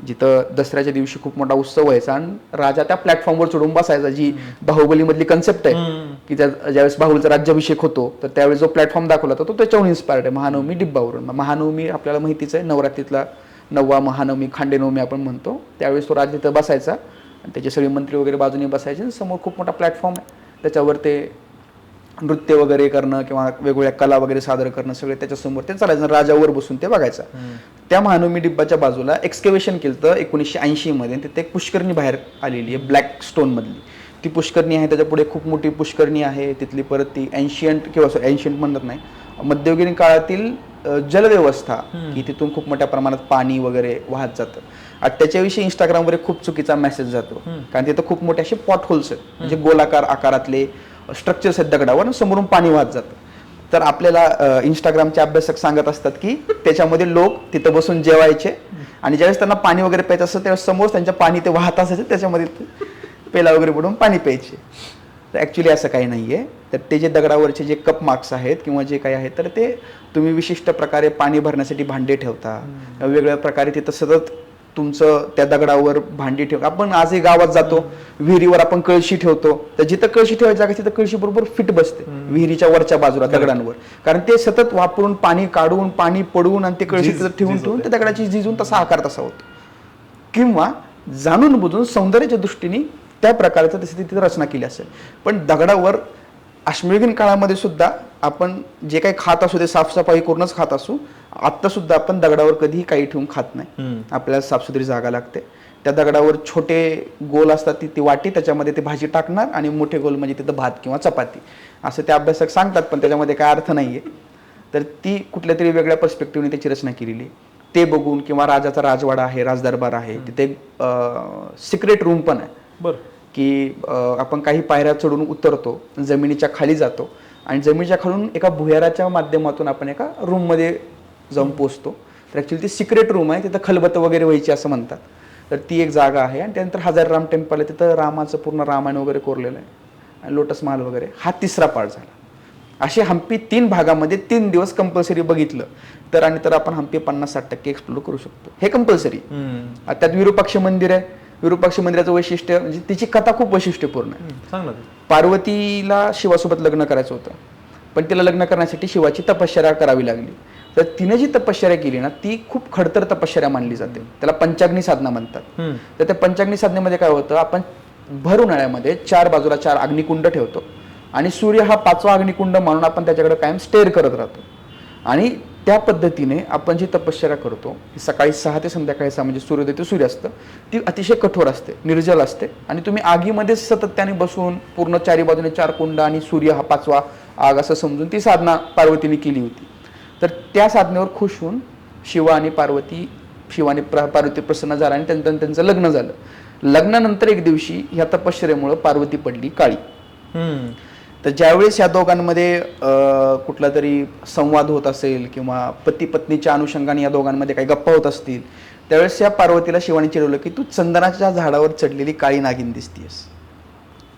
जिथं दसऱ्याच्या दिवशी खूप मोठा उत्सव व्हायचा आणि राजा त्या प्लॅटफॉर्मवर चढून बसायचा. जी बाहुबली मधली कन्सेप्ट आहे की ज्यावेळेस बाहुबलीचा राज्याभिषेक होतो तर त्यावेळेस जो प्लॅटफॉर्म दाखवला तो त्याच्यावरून इन्स्पायर्ड आहे, महानवमी डिब्बावरून. महानवमी आपल्याला माहितीच आहे, नवरात्रीतला 9वा महानवमी, खांडेनवमी आपण म्हणतो. त्यावेळेस तो राजा तिथं बसायचा आणि त्याचे सगळे मंत्री वगैरे बाजूने बसायचे. समोर खूप मोठा प्लॅटफॉर्म आहे, त्याच्यावर ते नृत्य वगैरे करणं किंवा वेगवेगळ्या कला वगैरे सादर करणं सगळे त्याच्यासमोर ते चालायचं. राजावर बसून ते बघायचं. त्या महानवमी डिब्बाच्या बाजूला एक्सकेव्हेशन केलं 1980 मध्ये. तिथे एक पुष्करणी बाहेर आलेली आहे ब्लॅक स्टोन मधली. ती पुष्करणी आहे, त्याच्या पुढे खूप मोठी पुष्करणी आहे तिथली. परत ती एन्शियंट किंवा एन्शियंट म्हणत नाही, मध्ययुगीन काळातील जलव्यवस्था की तिथून खूप मोठ्या प्रमाणात पाणी वगैरे वाहत जातं. आणि त्याच्याविषयी इंस्टाग्रामवर खूप चुकीचा मेसेज जातो, कारण तिथं खूप मोठे असे पॉट होल्स आहेत, म्हणजे गोलाकार आकारातले स्ट्रक्चर्स आहेत दगडावर, समोरून पाणी वाहत जातं. तर आपल्याला इंस्टाग्रामचे अभ्यासक सांगत असतात की त्याच्यामध्ये लोक तिथं बसून जेवायचे आणि ज्यावेळेस त्यांना पाणी वगैरे प्यायचं असतं त्यावेळेस समोर त्यांच्या पाणी ते वाहत असायचे, त्याच्यामध्ये पेला वगैरे बुडवून पाणी प्यायचे. तर ॲक्च्युली असं काही नाही आहे. तर ते जे दगडावरचे जे कप मार्क्स आहेत किंवा जे काही आहेत तर ते तुम्ही विशिष्ट प्रकारे पाणी भरण्यासाठी भांडे ठेवता, वेगवेगळ्या प्रकारे तिथं सतत तुमचं त्या दगडावर भांडी ठेव. आपण आजही गावात जातो, विहिरीवर आपण कळशी ठेवतो, तर जिथं कळशी ठेवायची जागा तिथं कळशी बरोबर फिट बसते विहिरीच्या वरच्या बाजूला दगडांवर, कारण ते सतत वापरून पाणी काढून पाणी पडवून आणि ते कळशी तिथं ठेवून ते दगडाची झिजून तसा आकार तसा होतो. किंवा जाणून बुजून सौंदर्याच्या दृष्टीने त्या प्रकारचं तशी तिथे रचना केली असेल. पण दगडावर अश्मयुगीन काळामध्ये सुद्धा आपण जे काही खात असू ते साफसफाई करूनच खात असू. आत्ता सुद्धा आपण दगडावर कधीही काही ठेवून खात नाही, आपल्याला साफसुथरी जागा लागते. त्या दगडावर छोटे गोल असतात ती वाटी, त्याच्यामध्ये ते भाजी टाकणार आणि मोठे गोल म्हणजे तिथं भात किंवा चपाती असं ते अभ्यासक सांगतात, पण त्याच्यामध्ये काय अर्थ नाहीये. तर ती कुठल्या तरी वेगळ्या पर्स्पेक्टिव्हने त्याची रचना केलेली ते बघून. किंवा राजाचा राजवाडा आहे, राजदरबार आहे, तिथे सिक्रेट रूम पण आहे. बरं, की आपण काही पायऱ्या चढून उतरतो, जमिनीच्या खाली जातो आणि जमिनीच्या खालून एका भुयाराच्या माध्यमातून आपण एका रूममध्ये जाऊन पोहोचतो. तर ॲक्च्युली ती सिक्रेट रूम आहे, तिथं खलबतं वगैरे व्हायची असं म्हणतात. तर ती एक जागा आहे. आणि त्यानंतर हजारीराम टेम्पल आहे, तिथं रामाचं पूर्ण रामायण वगैरे कोरलेलं आहे आणि लोटस महाल वगैरे. हा तिसरा पार्ट झाला. असे हम्पी 3 भागामध्ये 3 दिवस कंपल्सरी बघितलं तर आणि तर आपण हम्पी 50-60% एक्सप्लोर करू शकतो. हे कंपल्सरी. त्यात विरूपाक्ष मंदिर आहे. विरूपाक्ष मंदिराचं वैशिष्ट्य म्हणजे तिची कथा खूप वैशिष्ट्यपूर्ण आहे. पार्वतीला शिवासोबत लग्न करायचं होतं, पण तिला लग्न करण्यासाठी शिवाची तपश्चर्या करावी लागली. तर तिने जी तपश्चर्या केली ना ती खूप खडतर तपश्चर्या मानली जाते, त्याला पंचाग्नी साधना म्हणतात. तर त्या पंचाग्नी साधनेमध्ये काय होतं, आपण भर उन्हाळ्यामध्ये 4 बाजूला 4 अग्निकुंड ठेवतो आणि सूर्य हा 5वा अग्निकुंड म्हणून आपण त्याच्याकडे कायम स्टेअर करत राहतो. आणि त्या पद्धतीने आपण जी तपश्चर्या करतो सकाळी 6 ते संध्याकाळी 6 म्हणजे सूर्योदय ते सूर्यास्त, ती अतिशय कठोर असते, निर्जल असते आणि तुम्ही आगीमध्ये सातत्याने बसून पूर्ण 4 बाजूने 4 कुंड आणि सूर्य हा 5वा आग असं समजून ती साधना पार्वतीने केली होती. तर त्या साधनेवर खुश होऊन शिव आणि शिवाने पार्वती प्रसन्न झाला आणि त्यांचं लग्न झालं. लग्नानंतर एक दिवशी ह्या तपश्चर्येमुळे पार्वती पडली काळी. तर ज्यावेळेस ह्या दोघांमध्ये कुठला तरी संवाद होत असेल किंवा पती पत्नीच्या अनुषंगाने या दोघांमध्ये काही गप्पा होत असतील त्यावेळेस या पार्वतीला शिवाने चिडवलं की तू चंदनाच्या झाडावर चढलेली काळी नागिन दिसतीयस.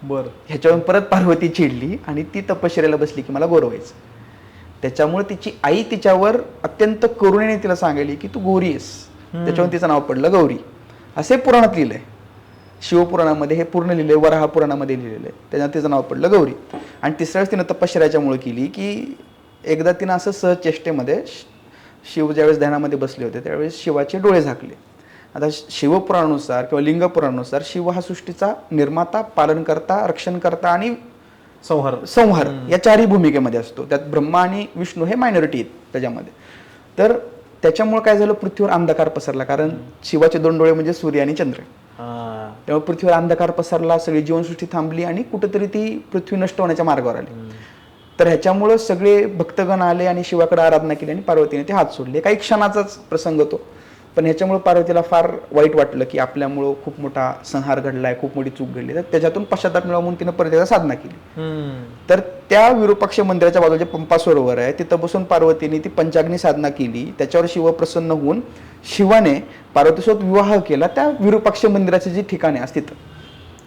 बरं, ह्याच्यावरून परत पार्वती चिडली आणि ती तपश्चर्याला बसली की मला गोरवायचं. त्याच्यामुळे तिची आई तिच्यावर अत्यंत करुणेने तिला सांगितली की तू गौरी आहेस. त्याच्यावर तिचं नाव पडलं गौरी. असे पुराणात लिहिलंय. शिवपुराणामध्ये हे पूर्ण लिहिलंय, वराह पुराणामध्ये लिहिलेलं आहे. त्याच्यात तिचं नाव पडलं गौरी. आणि तिसऱ्या वेळेस तिनं तपश्चर्याच्यामुळे केली की एकदा तिनं असं सहज चेष्टेमध्ये शिव ज्यावेळेस ध्यानामध्ये बसले होते त्यावेळेस शिवाचे डोळे झाकले. आता शिवपुराणानुसार किंवा लिंगपुराणानुसार शिव हा सृष्टीचा निर्माता, पालनकर्ता, रक्षणकर्ता आणि संहार या 4ही भूमिकेमध्ये असतो. त्यात ब्रह्मा आणि विष्णू हे मायनॉरिटी आहेत त्याच्यामध्ये. तर त्याच्यामुळे काय झालं, पृथ्वीवर अंधकार पसरला, कारण शिवाचे 2 डोळे म्हणजे सूर्य आणि चंद्र. तेव्हा पृथ्वीवर अंधकार पसरला, सगळी जीवनसृष्टी थांबली आणि कुठेतरी ती पृथ्वी नष्ट होण्याच्या मार्गावर आली. तर ह्याच्यामुळं सगळे भक्तगण आले आणि शिवाकडे आराधना केली आणि पार्वतीने ते हात सोडले. काही क्षणाचाच प्रसंग तो, पण ह्याच्यामुळे पार्वतीला फार वाईट वाटलं की आपल्यामुळं खूप मोठा संहार घडलाय, खूप मोठी चूक घडली. तर त्याच्यातून पश्चाताप मिळवा म्हणून तिने परत एकदा साधना केली. तर त्या विरूपाक्ष मंदिराच्या बाजूला जे पंपा सरोवर आहे तिथं बसून पार्वतीने ती पंचाग्नी साधना केली. त्याच्यावर शिव प्रसन्न होऊन शिवाने पार्वतीसोबत विवाह केला त्या विरूपाक्ष मंदिराचे जे ठिकाण आहे तिथं.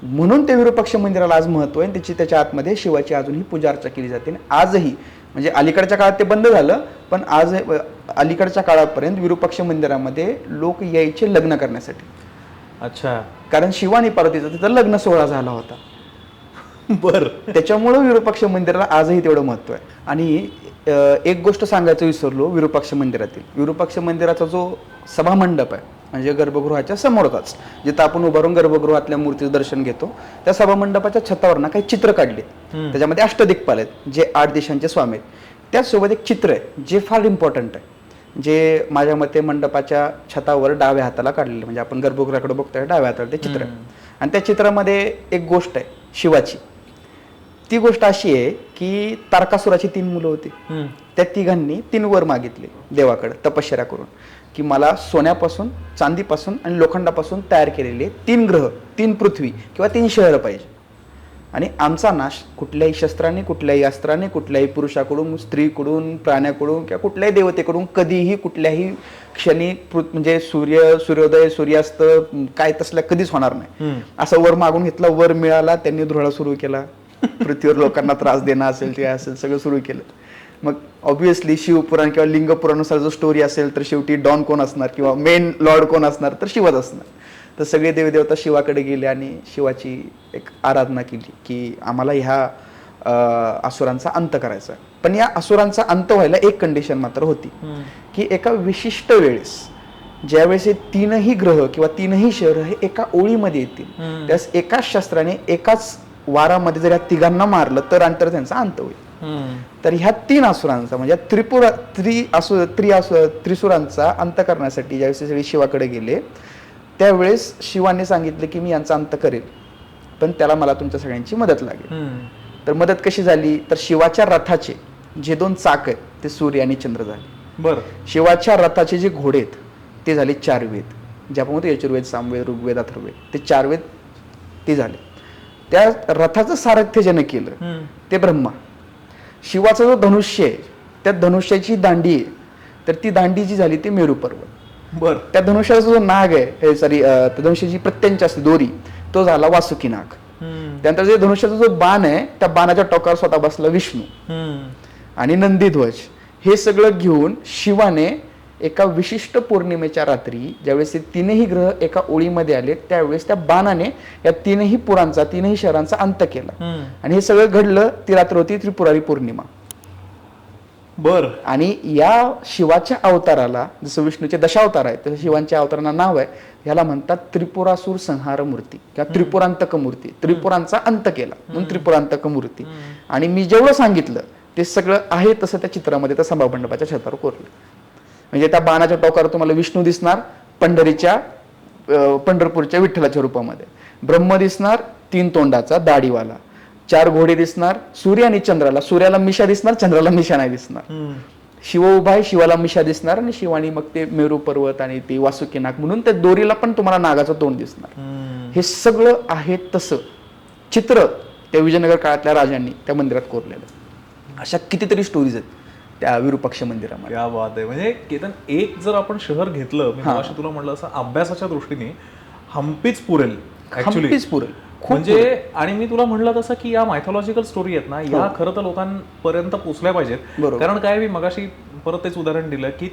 म्हणून ते विरूपाक्ष मंदिराला आज महत्व आहे. त्याच्या आतमध्ये शिवाची अजूनही पूजा अर्चा केली जाते. आणि आजही, म्हणजे अलीकडच्या काळात ते बंद झालं, पण आज अलीकडच्या काळापर्यंत विरूपाक्ष मंदिरामध्ये लोक यायचे लग्न करण्यासाठी. अच्छा. कारण शिव आणि पार्वतीचा तिथं लग्न सोहळा झाला होता. बर. त्याच्यामुळं विरूपाक्ष मंदिराला आजही तेवढं महत्व आहे. आणि एक गोष्ट सांगायचं विसरलो विरूपाक्ष मंदिरातील. विरूपाक्ष मंदिराचा जो सभामंडप आहे म्हणजे गर्भगृहाच्या समोरच जिथं आपण उभारून गर्भगृहातल्या मूर्तीचं दर्शन घेतो, त्या सभामंडपाच्या छतावर ना काही चित्र काढले. त्याच्यामध्ये अष्टदिक्पाल आहेत जे 8 दिशांचे स्वामी आहेत. त्याचसोबत एक चित्र आहे जे फार इम्पॉर्टंट आहे, जे माझ्या मते मंडपाच्या छतावर डाव्या हाताला काढलेलं, म्हणजे आपण गर्भगृहाकडे बघतोय डाव्या हाताला ते चित्र आहे. आणि त्या चित्रामध्ये एक गोष्ट आहे शिवाची. ती गोष्ट अशी आहे की तारकासुराची 3 मुलं होती. त्या तिघांनी 3 वर मागितले देवाकडे तपश्चर्या करून की मला सोन्यापासून, चांदीपासून आणि लोखंडापासून तयार केलेले 3 ग्रह, 3 पृथ्वी किंवा 3 शहरं पाहिजे. आणि आमचा नाश कुठल्याही शस्त्राने, कुठल्याही अस्त्राने, कुठल्याही पुरुषाकडून, स्त्रीकडून, प्राण्याकडून किंवा कुठल्याही देवतेकडून कधीही कुठल्याही क्षणी म्हणजे सूर्योदय, सूर्यास्त काय तसल्या कधीच होणार नाही. असं वर मागून घेतला, वर मिळाला, त्यांनी धुळा सुरू केला. पृथ्वीवर लोकांना त्रास देणं असेल ते असेल सगळं सुरू केलं. मग ऑब्व्हियसली शिवपुराण किंवा लिंगपुराणानुसार जो स्टोरी असेल तर शेवटी डॉन कोण असणार किंवा मेन लॉर्ड कोण असणार तर शिवच असणार. तर सगळे देवदेवता शिवाकडे गेले आणि शिवाची एक आराधना केली की आम्हाला ह्या असुरांचा अंत करायचा आहे. पण या असुरांचा अंत व्हायला एक कंडिशन मात्र होती की एका विशिष्ट वेळेस ज्यावेळेस हे 3ही ग्रह किंवा 3ही शहर हे एका ओळीमध्ये येतील, त्यास एकाच शस्त्राने एकाच वारामध्ये जर या तिघांना मारलं तर अंतर त्यांचा अंत होईल. तर ह्या 3 असुरांचा म्हणजे त्रिसुरांचा अंत करण्यासाठी ज्यावेळेस सगळे शिवाकडे गेले त्यावेळेस शिवाने सांगितले की मी यांचा अंत करेल, पण त्याला मला तुमच्या सगळ्यांची मदत लागेल. तर मदत कशी झाली तर शिवाच्या रथाचे जे 2 चाक आहेत ते सूर्य आणि चंद्र झाले. बर. शिवाच्या रथाचे जे घोडे आहेत ते झाले 4 वेद, जे आपण म्हणतो यजुर्वेद, सामवेद, ऋग्वेद, अथर्ववेद, ते 4 वेद ते झाले. त्या रथाचं सारथ्य ज्याने केलं ते ब्रह्मा. शिवाचा जो धनुष्य आहे त्या धनुष्याची दांडी आहे, तर ती दांडी जी झाली ती मेरू पर्वत. बर. त्या धनुष्याचा जो नाग आहे धनुष्याची प्रत्यंच असते दोरी, तो झाला वासुकी नाग. त्यानंतर जे धनुष्याचा जो बाण आहे त्या बाणाच्या टोकावर स्वतः बसला विष्णू आणि नंदीध्वज. हे सगळं घेऊन शिवाने एका विशिष्ट पौर्णिमेच्या रात्री ज्यावेळेस ते 3ही ग्रह एका ओळीमध्ये आले त्यावेळेस त्या बाणाने या 3ही पुरांचा, 3ही शहरांचा अंत केला. आणि हे सगळं घडलं ती रात्र होती त्रिपुरारी पौर्णिमा. बर. आणि या शिवाच्या अवताराला जसं विष्णूचे दशावतार आहे तसं शिवांच्या अवतारांना नाव आहे, ह्याला म्हणतात त्रिपुरासूर संहार मूर्ती किंवा त्रिपुरांतक मूर्ती. त्रिपुरांचा अंत केला म्हणून त्रिपुरांतक मूर्ती. आणि मी जेवढं सांगितलं ते सगळं आहे तसं त्या चित्रामध्ये त्या सभामंडपाच्या छतावर कोरलं. म्हणजे त्या बाणाच्या टोकावर तुम्हाला विष्णू दिसणार पंढरपूरच्या विठ्ठलाच्या रूपामध्ये, ब्रह्म दिसणार 3 तोंडाचा दाढीवाला, 4 घोडे दिसणार, सूर्य आणि चंद्राला, सूर्याला मिशा दिसणार, चंद्राला मिशा नाही दिसणार. शिव उभा आहे, शिवाला मिशा दिसणार आणि शिवानी मग ते मेरू पर्वत आणि ते वासुकी नाग म्हणून त्या दोरीला पण तुम्हाला नागाचं तोंड दिसणार. हे सगळं आहे तसं चित्र त्या विजयनगर काळातल्या राजांनी त्या मंदिरात कोरलेलं. अशा कितीतरी स्टोरीज आहेत त्या विरूपाक्ष मंदिरामध्ये. क्या बात आहे. म्हणजे केतन, एक जर आपण शहर घेतलं, मी मगाशी तुला म्हटलं असं अभ्यासाच्या दृष्टीने हम्पीच पुरेल ऍक्च्युली. हम्पीच पुरेल म्हणजे. आणि मी तुला म्हटलं तसं की या मायथॉलॉजिकल स्टोरी आहेत ना या खरं तर लोकांपर्यंत पोहोचल्या पाहिजेत. कारण काय, मी मगाशी परत तेच उदाहरण दिलं की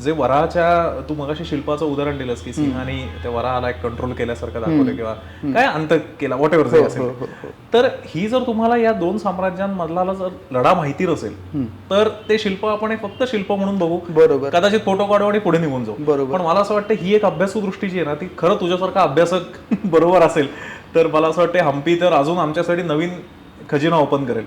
जे वराच्या, तू मगाशी शिल्पाचं उदाहरण दिलंस की सिंहाने त्या वराला एक कंट्रोल केल्यासारखं दाखवलं किंवा काय अंत केला, व्हॉट एव्हर जे असेल. तर ही जर तुम्हाला या 2 साम्राज्यांमधला जर लढा माहिती नसेल तर ते शिल्प आपण फक्त शिल्प म्हणून बघू, बरोबर, कदाचित फोटो काढू आणि पुढे निघून जाऊ. बरोबर. पण मला असं वाटतं ही एक अभ्यासू दृष्टी जी आहे ना ती खरं तुझ्यासारखा अभ्यासक बरोबर असेल तर मला असं वाटतं हम्पी तर अजून आमच्यासाठी नवीन खजिना ओपन करेल.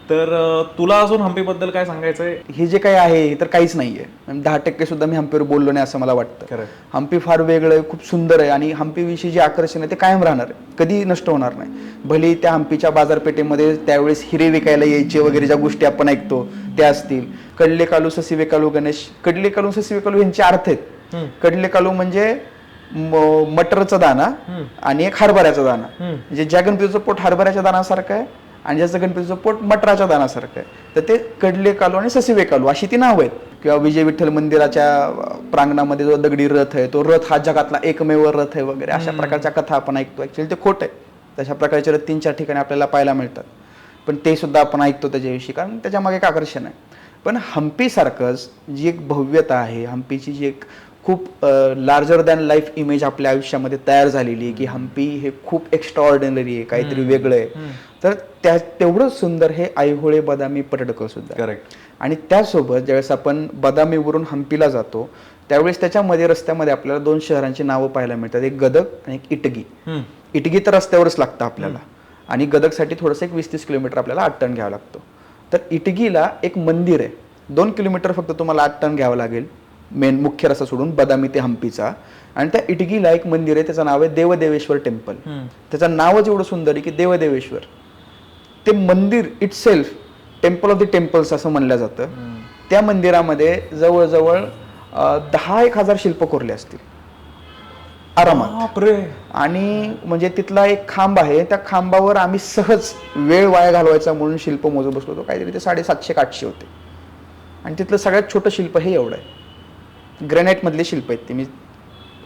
तर तुला अजून हम्पीबद्दल काय सांगायचंय? हे जे काही आहे हे तर काहीच नाहीये. 10% सुद्धा मी हम्पीवर बोललो नाही असं मला वाटतं. खरं. हम्पी फार वेगळं आहे, खूप सुंदर आहे आणि हम्पीविषयी जे आकर्षण आहे ते कायम राहणार आहे, कधी नष्ट होणार नाही. भले त्या हम्पीच्या बाजारपेठेमध्ये त्यावेळेस हिरे विकायला यायचे वगैरे ज्या गोष्टी आपण ऐकतो त्या असतील. कडले कालू ससिवे कालू गणेश, कडले कालू ससिवे कालू यांचे अर्थ आहेत. कडले कालू म्हणजे मटरचं दाना आणि एक हरभऱ्याचा दाना. म्हणजे ज्या गणपतीचं पोट हरभऱ्याच्या दानासारखं आहे आणि ज्याचं गणपतीचं पोट मटराच्या दानासारखं आहे, तर ते कडले कालू आणि ससिवे कालू अशी ती नाव आहेत. किंवा विजय विठ्ठल मंदिराच्या प्रांगणामध्ये जो दगडी रथ आहे, तो रथ हा जगातला एकमेव रथ आहे वगैरे अशा प्रकारच्या कथा आपण ऐकतो. ऍक्च्युअली ते खोट आहे. तशा प्रकारचे रथ 3-4 ठिकाणी आपल्याला पाहायला मिळतात, पण ते सुद्धा आपण ऐकतो त्याच्याविषयी, कारण त्याच्या मागे एक आकर्षण आहे. पण हम्पी सारखंच जी एक भव्यता आहे, हम्पीची जी एक खूप लार्जर दॅन लाईफ इमेज आपल्या आयुष्यामध्ये तयार झालेली आहे की हम्पी हे खूप एक्स्ट्राऑर्डिनरी आहे, काहीतरी वेगळं आहे, तर त्या तेवढंच सुंदर हे ऐहोळे बदामी पर्यटक सुद्धा. करेक्ट. आणि त्यासोबत ज्यावेळेस आपण बदामीवरून हम्पीला जातो त्यावेळेस त्याच्यामध्ये रस्त्यामध्ये आपल्याला 2 शहरांची नावं पाहायला मिळतात, एक गदग आणि एक इटगी. इटगी तर रस्त्यावरच लागतं आपल्याला आणि गदगसाठी थोडंसं एक 20-30 किलोमीटर आपल्याला 8 टन घ्यावं लागतं. तर इटगीला एक मंदिर आहे, 2 किलोमीटर फक्त तुम्हाला 8 टन घ्यावं लागेल मेन मुख्य रस्ता सोडून बदामी ते हम्पीचा. आणि त्या इटगीला एक मंदिर आहे, त्याचं नाव आहे देवदेवेश्वर टेम्पल. त्याचं नावच एवढं सुंदर आहे की देवदेवेश्वर. ते मंदिर itself temple of the temples असं म्हणलं जातं. त्या मंदिरामध्ये जवळजवळ 10,000 शिल्प कोरले असतील आरामात. आणि म्हणजे तिथला एक खांब आहे, त्या खांबावर आम्ही सहज वेळ वाया घालवायचा म्हणून शिल्प मोजत बसलो होतो. काहीतरी ते 750-800 होते आणि तिथलं सगळ्यात छोटं शिल्प हे एवढं आहे. ग्रेनाईट मधले शिल्प आहेत ते, मी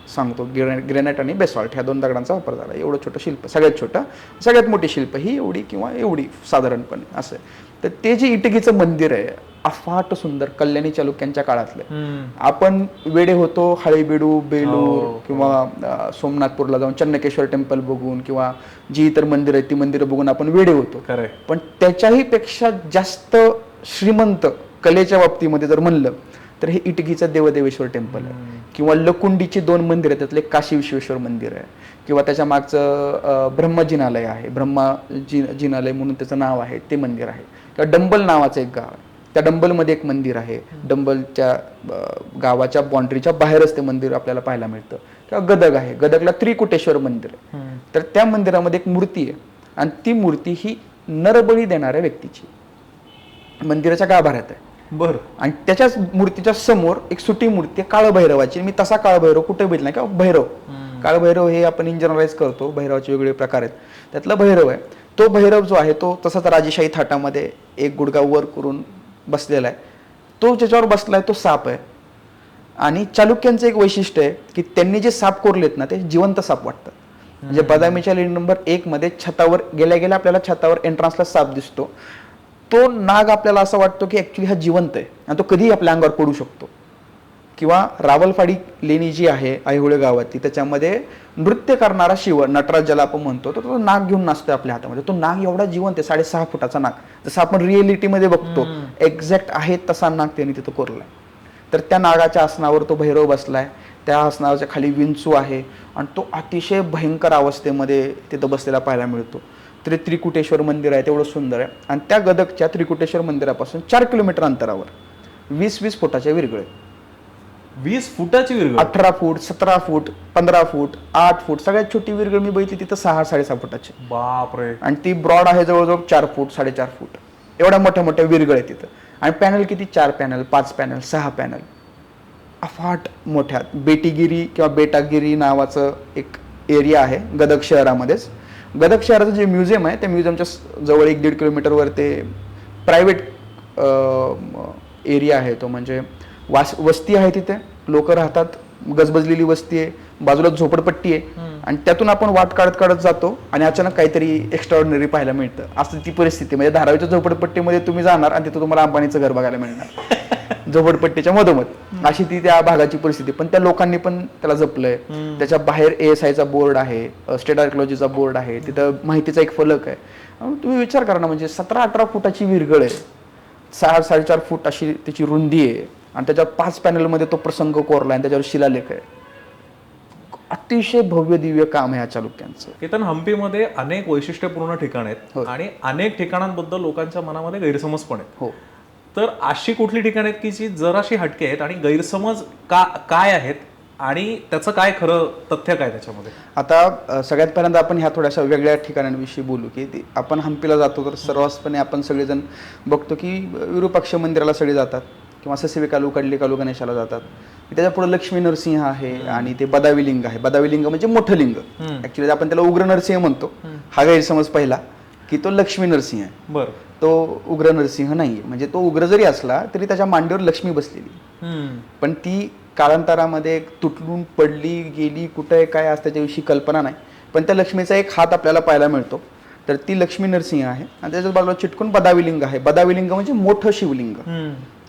सांगतो. ग्रेनाईट आणि बेसॉल्ट ह्या 2 दगडांचा वापर झाला. एवढं छोटं शिल्प, सगळ्यात छोटं. सगळ्यात मोठी शिल्प ही एवढी किंवा एवढी साधारणपणे असं. तर ते जे इटगीचं मंदिर आहे अफाट सुंदर, कल्याणी चालुक्यांच्या काळातलं. आपण वेडे होतो हळेबीडू, बेलूर किंवा सोमनाथपूरला जाऊन चन्नकेश्वर टेम्पल बघून किंवा जी इतर मंदिर आहेत ती मंदिरं बघून आपण वेडे होतो. पण त्याच्याही पेक्षा जास्त श्रीमंत कलेच्या बाबतीमध्ये जर म्हणलं तर हे इटगीचं देवदेवेश्वर टेम्पल आहे. किंवा लकुंडीची 2 मंदिर आहेत, त्यातलं एक काशी विश्वेश्वर मंदिर आहे. किंवा त्याच्या मागचं ब्रह्मजिनालय आहे, जिनालय म्हणून त्याचं नाव आहे, ते मंदिर आहे. किंवा डंबल नावाचं एक गाव आहे, त्या डंबलमध्ये एक मंदिर आहे. डंबलच्या गावाच्या बाउंड्रीच्या बाहेरच ते मंदिर आपल्याला पाहायला मिळतं. किंवा गदग आहे, गदगला त्रिकुटेश्वर मंदिर आहे. तर त्या मंदिरामध्ये एक मूर्ती आहे आणि ती मूर्ती ही नरबळी देणाऱ्या व्यक्तीची मंदिराच्या गाभाऱ्यात आहे. बरं. आणि त्याच्याच मूर्तीच्या समोर एक सुटी मूर्ती आहे काळभैरवाची. मी तसा काळभैरव कुठे बघितला नाही. किंवा भैरव, काळभैरव हे आपण इन जनरलाइज करतो, भैरवाचे वेगवेगळे प्रकार आहेत, त्यातला भैरव आहे. तो भैरव जो आहे तो तसाच राजेशाही थाटामध्ये एक गुडघा वर करून बसलेला आहे. तो ज्याच्यावर बसलाय तो साप आहे. आणि चालुक्यांचं एक वैशिष्ट्य आहे की त्यांनी जे साप कोरलेत ना ते जिवंत साप वाटतात. म्हणजे बदामीच्या लेणी नंबर 1 मध्ये छतावर गेल्या गेल्या आपल्याला छतावर एंट्रान्सला साप दिसतो. तो नाग आपल्याला असं वाटतो की ऍक्च्युली हा जिवंत आहे आणि तो कधीही आपल्या अंगावर पडू शकतो. किंवा रावलफाडी लेणी जी आहे ऐहोळे गावातली, त्याच्यामध्ये नृत्य करणारा शिव नटराज ज्याला आपण म्हणतो, तर तो नाग घेऊन नाचतोय आपल्या हातामध्ये. तो नाग एवढा जिवंत आहे, 6.5 फुटाचा नाग, जसं आपण रिअलिटीमध्ये बघतो एक्झॅक्ट आहे तसा नाग त्यांनी तिथं कोरलाय. तर त्या नागाच्या आसनावर तो भैरव बसलाय, त्या आसनाच्या खाली विंचू आहे आणि तो अतिशय भयंकर अवस्थेमध्ये तिथं बसलेला पाहायला मिळतो. तर त्रिकुटेश्वर मंदिर आहे, तेवढं सुंदर आहे. आणि त्या गदगच्या त्रिकुटेश्वर मंदिरापासून 4 किलोमीटर अंतरावर 20-20 फुटाच्या विरगळ आहेत. 20 फुटाची विरगळ? 18 फूट, 17 फूट, 15 फूट, 8 फूट. सगळ्यात छोटी विरगळ मी बघितली तिथं 6-6.5 फुटाची. बापरे. आणि ती ब्रॉड आहे जवळजवळ 4 फूट, 4.5 फूट. एवढ्या मोठ्या मोठ्या विरगळ आहे तिथं. आणि पॅनल किती? 4 पॅनल, 5 पॅनल, 6 पॅनल, अफाट मोठ्या. बेटीगिरी किंवा बेटागिरी नावाचं एक एरिया आहे गदग शहरामध्येच. गदग शहराचं जे म्युझियम आहे त्या म्युझियमच्या जवळ 1-1.5 किलोमीटरवर ते प्रायव्हेट एरिया आहे. तो म्हणजे वस्ती आहे, तिथे लोक राहतात, गजबजलेली वस्ती आहे, बाजूला झोपडपट्टी आहे आणि त्यातून आपण वाट काढत काढत जातो आणि अचानक काहीतरी एक्स्ट्राऑर्डिनरी पाहायला मिळतं. असं ती परिस्थिती. म्हणजे धारावीच्या झोपडपट्टीमध्ये तुम्ही जाणार आणि तिथं तुम्हाला अंबानीचं घर बघायला मिळणार झोपडपट्टीच्या मधोमध. अशी ती त्या भागाची परिस्थिती. पण त्या लोकांनी पण त्याला जपलंय. त्याच्या बाहेर ASIचा बोर्ड आहे, स्टेट आर्किओलॉजीचा बोर्ड आहे, तिथं माहितीचा एक फलक आहे. तुम्ही विचार करा ना, म्हणजे 17-18 फुटाची विरगळ आहे, 6-4.5 फूट अशी त्याची रुंदी आहे आणि त्याच्यावर 5 पॅनलमध्ये तो प्रसंग कोरला आणि त्याच्यावर शिलालेख आहे. अतिशय भव्य दिव्य काम आहे या चालुक्यांचं. केतन, हम्पीमध्ये अनेक वैशिष्ट्यपूर्ण ठिकाण आहेत हो. आणि अनेक ठिकाणांबद्दल लोकांच्या मनामध्ये गैरसमज पण आहेत. हो. तर अशी कुठली ठिकाणं आहेत की जी जराशी हटके आहेत आणि गैरसमज काय आहेत आणि त्याचं काय खरं तथ्य काय त्याच्यामध्ये? आता सगळ्यात पहिल्यांदा आपण ह्या थोड्याशा वेगळ्या ठिकाणांविषयी बोलू की आपण हम्पीला जातो तर सर्रासपणे आपण सगळेजण बघतो की विरूपाक्ष मंदिराला सगळे जातात किंवा ससिविकालू कडलिकालू गणेशाला जातात. त्याच्या पुढे लक्ष्मी नरसिंह आहे आणि ते बदावी लिंग आहे. बदावी लिंग म्हणजे मोठं लिंग. ऍक्च्युली आपण त्याला उग्र नरसिंह म्हणतो. हा गैरसमज पहिला की तो लक्ष्मी नरसिंह आहे. बरं. तो उग्र नरसिंह नाहीये. म्हणजे तो उग्र जरी असला तरी त्याच्या मांडीवर लक्ष्मी बसलेली, पण ती कालांतरामध्ये तुटून पडली गेली कुठे काय आज त्याच्याविषयी कल्पना नाही. पण त्या लक्ष्मीचा एक हात आपल्याला पाहायला मिळतो. तर ती लक्ष्मी नरसिंह आहे आणि त्याच्याच बाजूला चिटकून बदावी लिंग आहे. बदावी लिंग म्हणजे मोठं शिवलिंग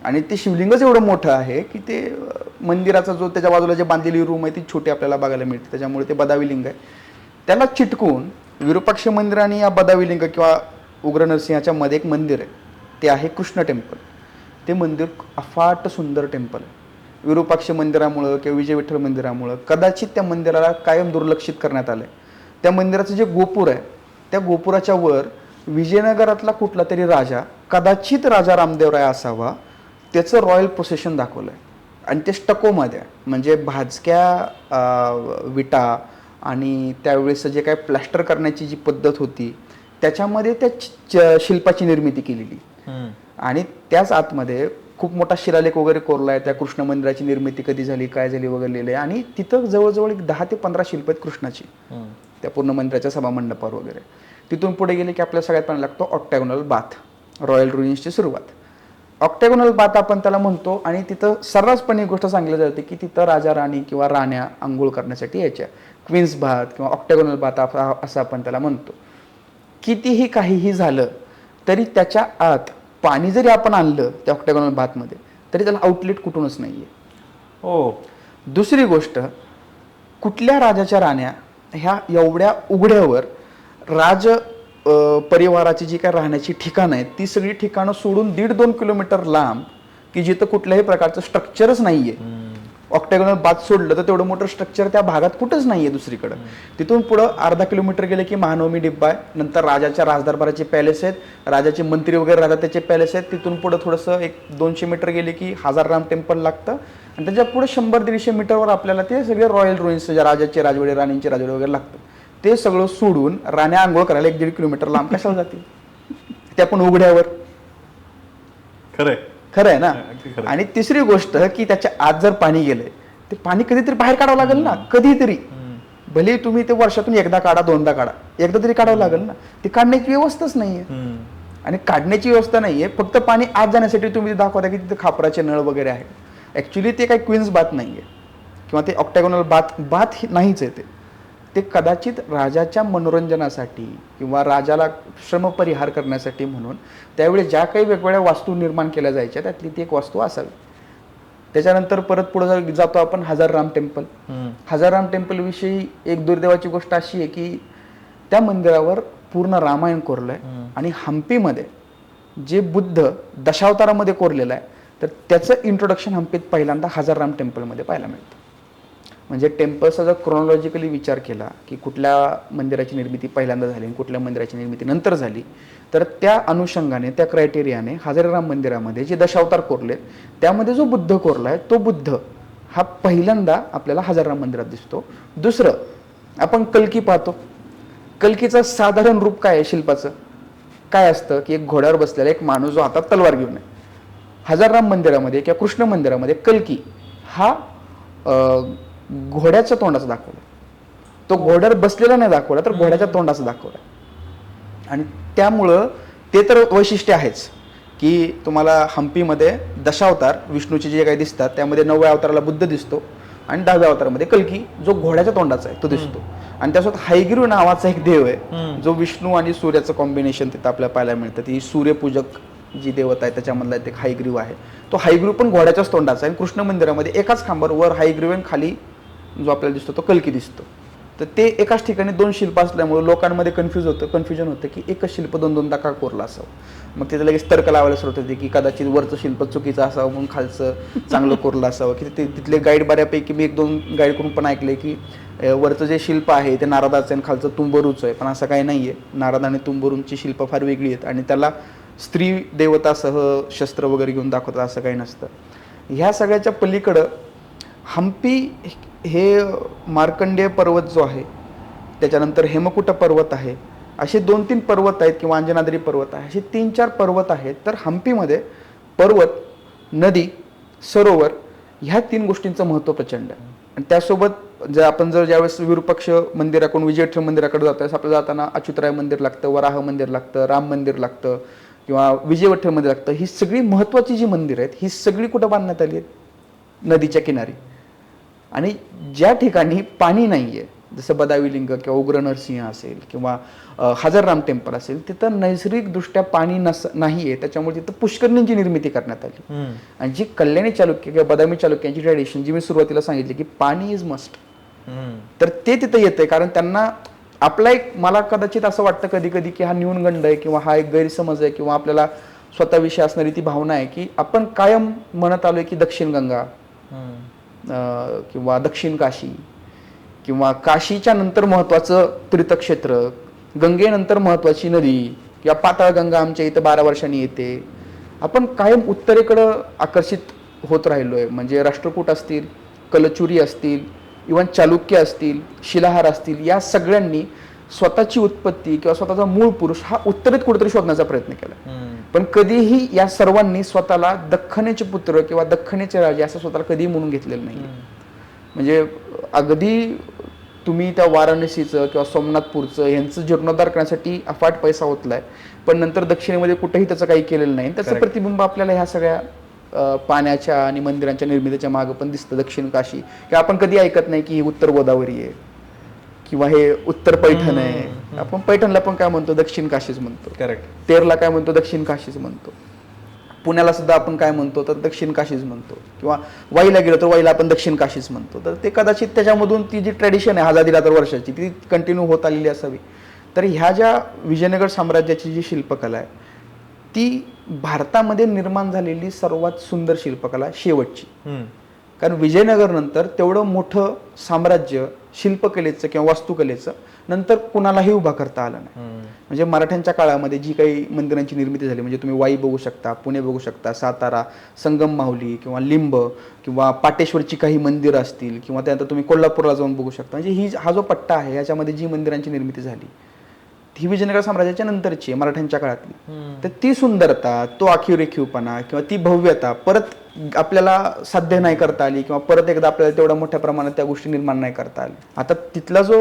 आणि ते शिवलिंगच एवढं मोठं आहे की ते मंदिराचा जो त्याच्या बाजूला जे बांधलेली रूम आहे ती छोटी आपल्याला बघायला मिळते. त्याच्यामुळे ते बदावी लिंग आहे. त्याला चिटकून विरूपाक्ष मंदिर आणि या बदावी लिंग किंवा उग्र नरसिंहाच्या मध्ये एक मंदिर आहे. ते आहे कृष्ण टेम्पल. ते मंदिर अफाट सुंदर टेम्पल आहे. विरूपाक्ष मंदिरामुळं किंवा विजय विठ्ठल मंदिरामुळं कदाचित त्या मंदिराला कायम दुर्लक्षित करण्यात आलंय. त्या मंदिराचं जे गोपूर आहे त्या गोपुराच्या वर विजयनगरातला कुठला तरी राजा, कदाचित राजा रामदेवराय असावा, त्याचं रॉयल प्रोसेशन दाखवलं आहे आणि ते स्टकोमध्ये आहे. म्हणजे भाजक्या विटा आणि त्यावेळेस जे काय प्लॅस्टर करण्याची जी पद्धत होती त्याच्यामध्ये त्या शिल्पाची निर्मिती केलेली आणि त्याच आतमध्ये खूप मोठा शिलालेख वगैरे कोरला आहे. त्या कृष्ण मंदिराची निर्मिती कधी झाली काय झाली वगैरे लिहिलं आहे आणि तिथं जवळजवळ 10 ते 15 शिल्प आहेत कृष्णाची त्या पूर्ण मंदिराच्या सभामंडपावर वगैरे. तिथून पुढे गेले की आपल्याला सगळ्यात पहिला लागतो ऑक्टॅगोनल बाथ, रॉयल रुईन्सची सुरुवात. ऑक्टॅगोनल बाथ आपण त्याला म्हणतो आणि तिथं सर्रासपणे एक गोष्ट सांगितली जाते की तिथं राजा राणी किंवा राण्या आंघोळ करण्यासाठी यायच्या. क्वीन्स बाथ किंवा ऑक्टॅगोनल बाथ असं आपण त्याला म्हणतो. कितीही काहीही झालं तरी त्याच्या आत पाणी जरी आपण आणलं त्या ऑक्टॅगोनल बाथमध्ये तरी त्याला आउटलेट कुठूनच नाहीये. हो. दुसरी गोष्ट, कुठल्या राजाच्या राण्या ह्या एवढ्या उघड्यावर राज परिवाराची जी काय राहण्याची ठिकाणं आहेत ती सगळी ठिकाणं सोडून 1.5-2 किलोमीटर लांब की जिथं कुठल्याही प्रकारचं स्ट्रक्चरच नाहीये. ऑक्टॅगोनल बाथ सोडलं तर तेवढं मोठं स्ट्रक्चर त्या भागात कुठंच नाहीये दुसरीकडं. तिथून पुढं अर्धा किलोमीटर गेले की महानवमी डिब्बा आहे. नंतर राजाच्या राजदरबाराचे पॅलेस आहेत, राजाचे मंत्री वगैरे राहतात त्याचे पॅलेस आहेत. तिथून पुढं थोडंसं 100-200 मीटर गेले की हजारराम टेम्पल लागतं आणि त्याच्या पुढे 100-150 मीटरवर आपल्याला ते सगळे रॉयल रुईन्स राजाचे राजवाडे राणींचे राजवाडे वगैरे लागतं. ते सगळं सोडून राण्या आंघोळ करायला 1-1.5 किलोमीटर लांब कशाला जातील? त्या पण उघड्यावर. खरं आहे ना. आणि तिसरी गोष्ट की त्याच्या आत जर पाणी गेलंय ते पाणी कधीतरी बाहेर काढावं लागेल ना. कधीतरी भले तुम्ही ते वर्षातून एकदा काढा, दोनदा काढा, एकदा तरी काढावं लागेल ना. ती काढण्याची व्यवस्थाच नाहीये आणि काढण्याची व्यवस्था नाहीये. फक्त पाणी आत जाण्यासाठी तुम्ही दाखवता की तिथे खापराचे नळ वगैरे आहेत. ऍक्च्युली ते काही क्वीन्स बाथ नाहीये किंवा ते ऑक्टॅगोनल बाथ नाहीच आहे. ते कदाचित राजाच्या मनोरंजनासाठी किंवा राजाला श्रमपरिहार करण्यासाठी म्हणून त्यावेळी ज्या काही वेगवेगळ्या वास्तू निर्माण केल्या जायच्या त्यातली ती एक वास्तू असावी. त्याच्यानंतर परत पुढे जातो आपण हजारराम टेम्पल. हजारराम टेम्पल विषयी एक दुर्दैवाची गोष्ट अशी आहे की त्या मंदिरावर पूर्ण रामायण कोरलंय आणि हम्पीमध्ये जे बुद्ध दशावतारामध्ये कोरलेलं आहे तर त्याचं इंट्रोडक्शन हम्पीत पहिल्यांदा हजारराम टेम्पलमध्ये पाहायला मिळतं. म्हणजे टेम्पल्सचा जर क्रोनॉलॉजिकली विचार केला की कुठल्या मंदिराची निर्मिती पहिल्यांदा झाली आणि कुठल्या मंदिराची निर्मिती नंतर झाली तर त्या अनुषंगाने त्या क्रायटेरियाने हजारराम मंदिरामध्ये जे दशावतार कोरले त्यामध्ये जो बुद्ध कोरलाय तो बुद्ध हा पहिल्यांदा आपल्याला हजारराम मंदिरात दिसतो. दुसरं, आपण कल्की पाहतो. कल्कीचं साधारण रूप काय आहे शिल्पाचं? काय असतं की एक घोड्यावर बसलेला एक माणूस जो हातात तलवार घेऊन आहे. हजारराम मंदिरामध्ये किंवा कृष्ण मंदिरामध्ये कल्की हा घोड्याच्या तोंडाचं दाखवलं. तो घोड्यावर बसलेला नाही दाखवला तर घोड्याच्या तोंडाचं दाखवलं. आणि त्यामुळं ते तर वैशिष्ट्य आहेच की तुम्हाला हम्पीमध्ये दशावतार विष्णूचे जे काही दिसतात त्यामध्ये 9व्या अवताराला बुद्ध दिसतो आणि 10व्या अवतारामध्ये कल्की जो घोड्याच्या तोंडाचा आहे तो दिसतो. आणि त्यासोबत हायग्रीव नावाचा एक देव आहे जो विष्णू आणि सूर्याचं कॉम्बिनेशन तिथं आपल्याला पाहायला मिळतं. ती सूर्यपूजक जी देवता आहे त्याच्यामधला एक हायग्रीव आहे. तो हायग्रीव पण घोड्याच्याच तोंडाचा आहे. कृष्ण मंदिरामध्ये एकाच खांबावर वर हायग्रीव आणि खाली जो आपल्याला दिसतो तो कल्की दिसतो. तर ते एकाच ठिकाणी 2 शिल्प असल्यामुळे लोकांमध्ये कन्फ्युजन होतं की एकच शिल्प 2-2दा का कोरलं असावं. मग तिथे लगेच तर्क लावायला सुरुवात होते की कदाचित वरचं शिल्प चुकीचं असावं म्हणून खालचं चांगलं कोरलं असावं. की तिथले गाईड बऱ्यापैकी मी 1-2 गाईडकडून पण ऐकले की वरचं जे शिल्प आहे ते नारदाचं आहे आणि खालचं तुंबरूचं आहे, पण असं काही नाही आहे. नारद आणि तुंबरूंची शिल्प फार वेगळी आहेत आणि त्याला स्त्री देवतासह शस्त्र वगैरे घेऊन दाखवतात असं काही नसतं. ह्या सगळ्याच्या पलीकडं हम्पी हे मार्कंडेय पर्वत जो आहे, त्याच्यानंतर हेमकुट पर्वत आहे, असे 2-3 पर्वत आहेत किंवा अंजनाद्री पर्वत आहे, असे 3-4 पर्वत आहेत. तर हम्पीमध्ये पर्वत, नदी, सरोवर ह्या 3 गोष्टींचं महत्त्व प्रचंड आहे. आणि त्यासोबत ज्यावेळेस विरूपक्ष मंदिराकडून विजय विठ्ठल मंदिराकडे जातो आपल्याला जाताना अच्युतराय मंदिर लागतं, वराह मंदिर लागतं, राम मंदिर लागतं किंवा विजय विठ्ठल मंदिर लागतं. ही सगळी महत्त्वाची जी मंदिरं आहेत ही सगळी कुठं बांधण्यात आली आहेत? नदीच्या किनारी. आणि ज्या ठिकाणी पाणी नाही आहे, जसं बदावी लिंग किंवा उग्र नरसिंह असेल किंवा हजरराम टेम्पल असेल, तिथं नैसर्गिकदृष्ट्या पाणी नाही आहे, त्याच्यामुळे तिथं पुष्करणींची निर्मिती करण्यात आली. आणि जी कल्याणी चालुक्य किंवा बदामी चालुक्यांची ट्रॅडिशन जी मी सुरुवातीला सांगितली की पाणी इज मस्ट, तर ते तिथं येतंय. कारण त्यांना आपला मला कदाचित असं वाटतं कधी कधी की हा न्यूनगंड आहे किंवा हा एक गैरसमज आहे किंवा आपल्याला स्वतःविषयी असणारी ती भावना आहे की आपण कायम म्हणत आलोय की दक्षिण गंगा किंवा दक्षिण काशी किंवा काशीच्या नंतर महत्वाचं तीर्थक्षेत्र, गंगेनंतर महत्वाची नदी किंवा पाताळगंगा आमच्या इथं 12 वर्षांनी येते. आपण कायम उत्तरेकडं आकर्षित होत राहिलोय. म्हणजे राष्ट्रकूट असतील, कलचुरी असतील, इव्हन चालुक्य असतील, शिलाहार असतील, या सगळ्यांनी स्वतःची उत्पत्ती किंवा स्वतःचा मूळ पुरुष हा उत्तरेत कुठेतरी शोधण्याचा प्रयत्न केला. पण कधीही या सर्वांनी स्वतःला दख्खनेचे पुत्र किंवा दख्खनेचे राजे असं स्वतःला कधीही म्हणून घेतलेलं नाही. म्हणजे अगदी तुम्ही त्या वाराणसीचं किंवा सोमनाथपूरचं यांचं जीर्णोद्धार करण्यासाठी अफाट पैसा ओतलाय, पण नंतर दक्षिणेमध्ये कुठेही त्याचं काही केलेलं नाही. त्याचं प्रतिबिंब आपल्याला ह्या सगळ्या पाण्याच्या आणि मंदिरांच्या निर्मितीच्या मागं पण दिसतं. दक्षिण काशी किंवा आपण कधी ऐकत नाही की ही उत्तर गोदावरी आहे किंवा हे उत्तर पैठण आहे. आपण पैठणला पण काय म्हणतो? दक्षिण काशीच म्हणतो. करेक्ट. तेरला काय म्हणतो? दक्षिण काशीच म्हणतो. पुण्याला सुद्धा आपण काय म्हणतो? तर दक्षिण काशीच म्हणतो. किंवा वाईला गेलो तर वाईला आपण दक्षिण काशीच म्हणतो. तर ते कदाचित त्याच्यामधून ती जी ट्रेडिशन आहे 1000-1200 वर्षाची ती कंटिन्यू होत आलेली असावी. तर ह्या ज्या विजयनगर साम्राज्याची जी शिल्पकला आहे ती भारतामध्ये निर्माण झालेली सर्वात सुंदर शिल्पकला शेवटची. कारण विजयनगर नंतर तेवढं मोठं साम्राज्य शिल्पकलेचं किंवा वास्तुकलेचं नंतर कुणालाही उभा करता आलं नाही. म्हणजे मराठ्यांच्या काळामध्ये जी काही मंदिरांची निर्मिती झाली, म्हणजे तुम्ही वाई बघू शकता, पुणे बघू शकता, सातारा, संगम माहुली किंवा लिंब किंवा पाटेश्वरची काही मंदिरं असतील किंवा त्यानंतर तुम्ही कोल्हापूरला जाऊन बघू शकता. म्हणजे हा जो पट्टा आहे याच्यामध्ये जी मंदिरांची निर्मिती झाली ही विजयनगर साम्राज्याच्या नंतरची आहे, मराठ्यांच्या काळातली. तर ती सुंदरता, तो आखीवरेखीवपणा किंवा ती भव्यता परत आपल्याला साध्य नाही करता आली किंवा परत एकदा आपल्याला तेवढ्या मोठ्या प्रमाणात त्या गोष्टी निर्माण नाही करता आली. आता तिथला जो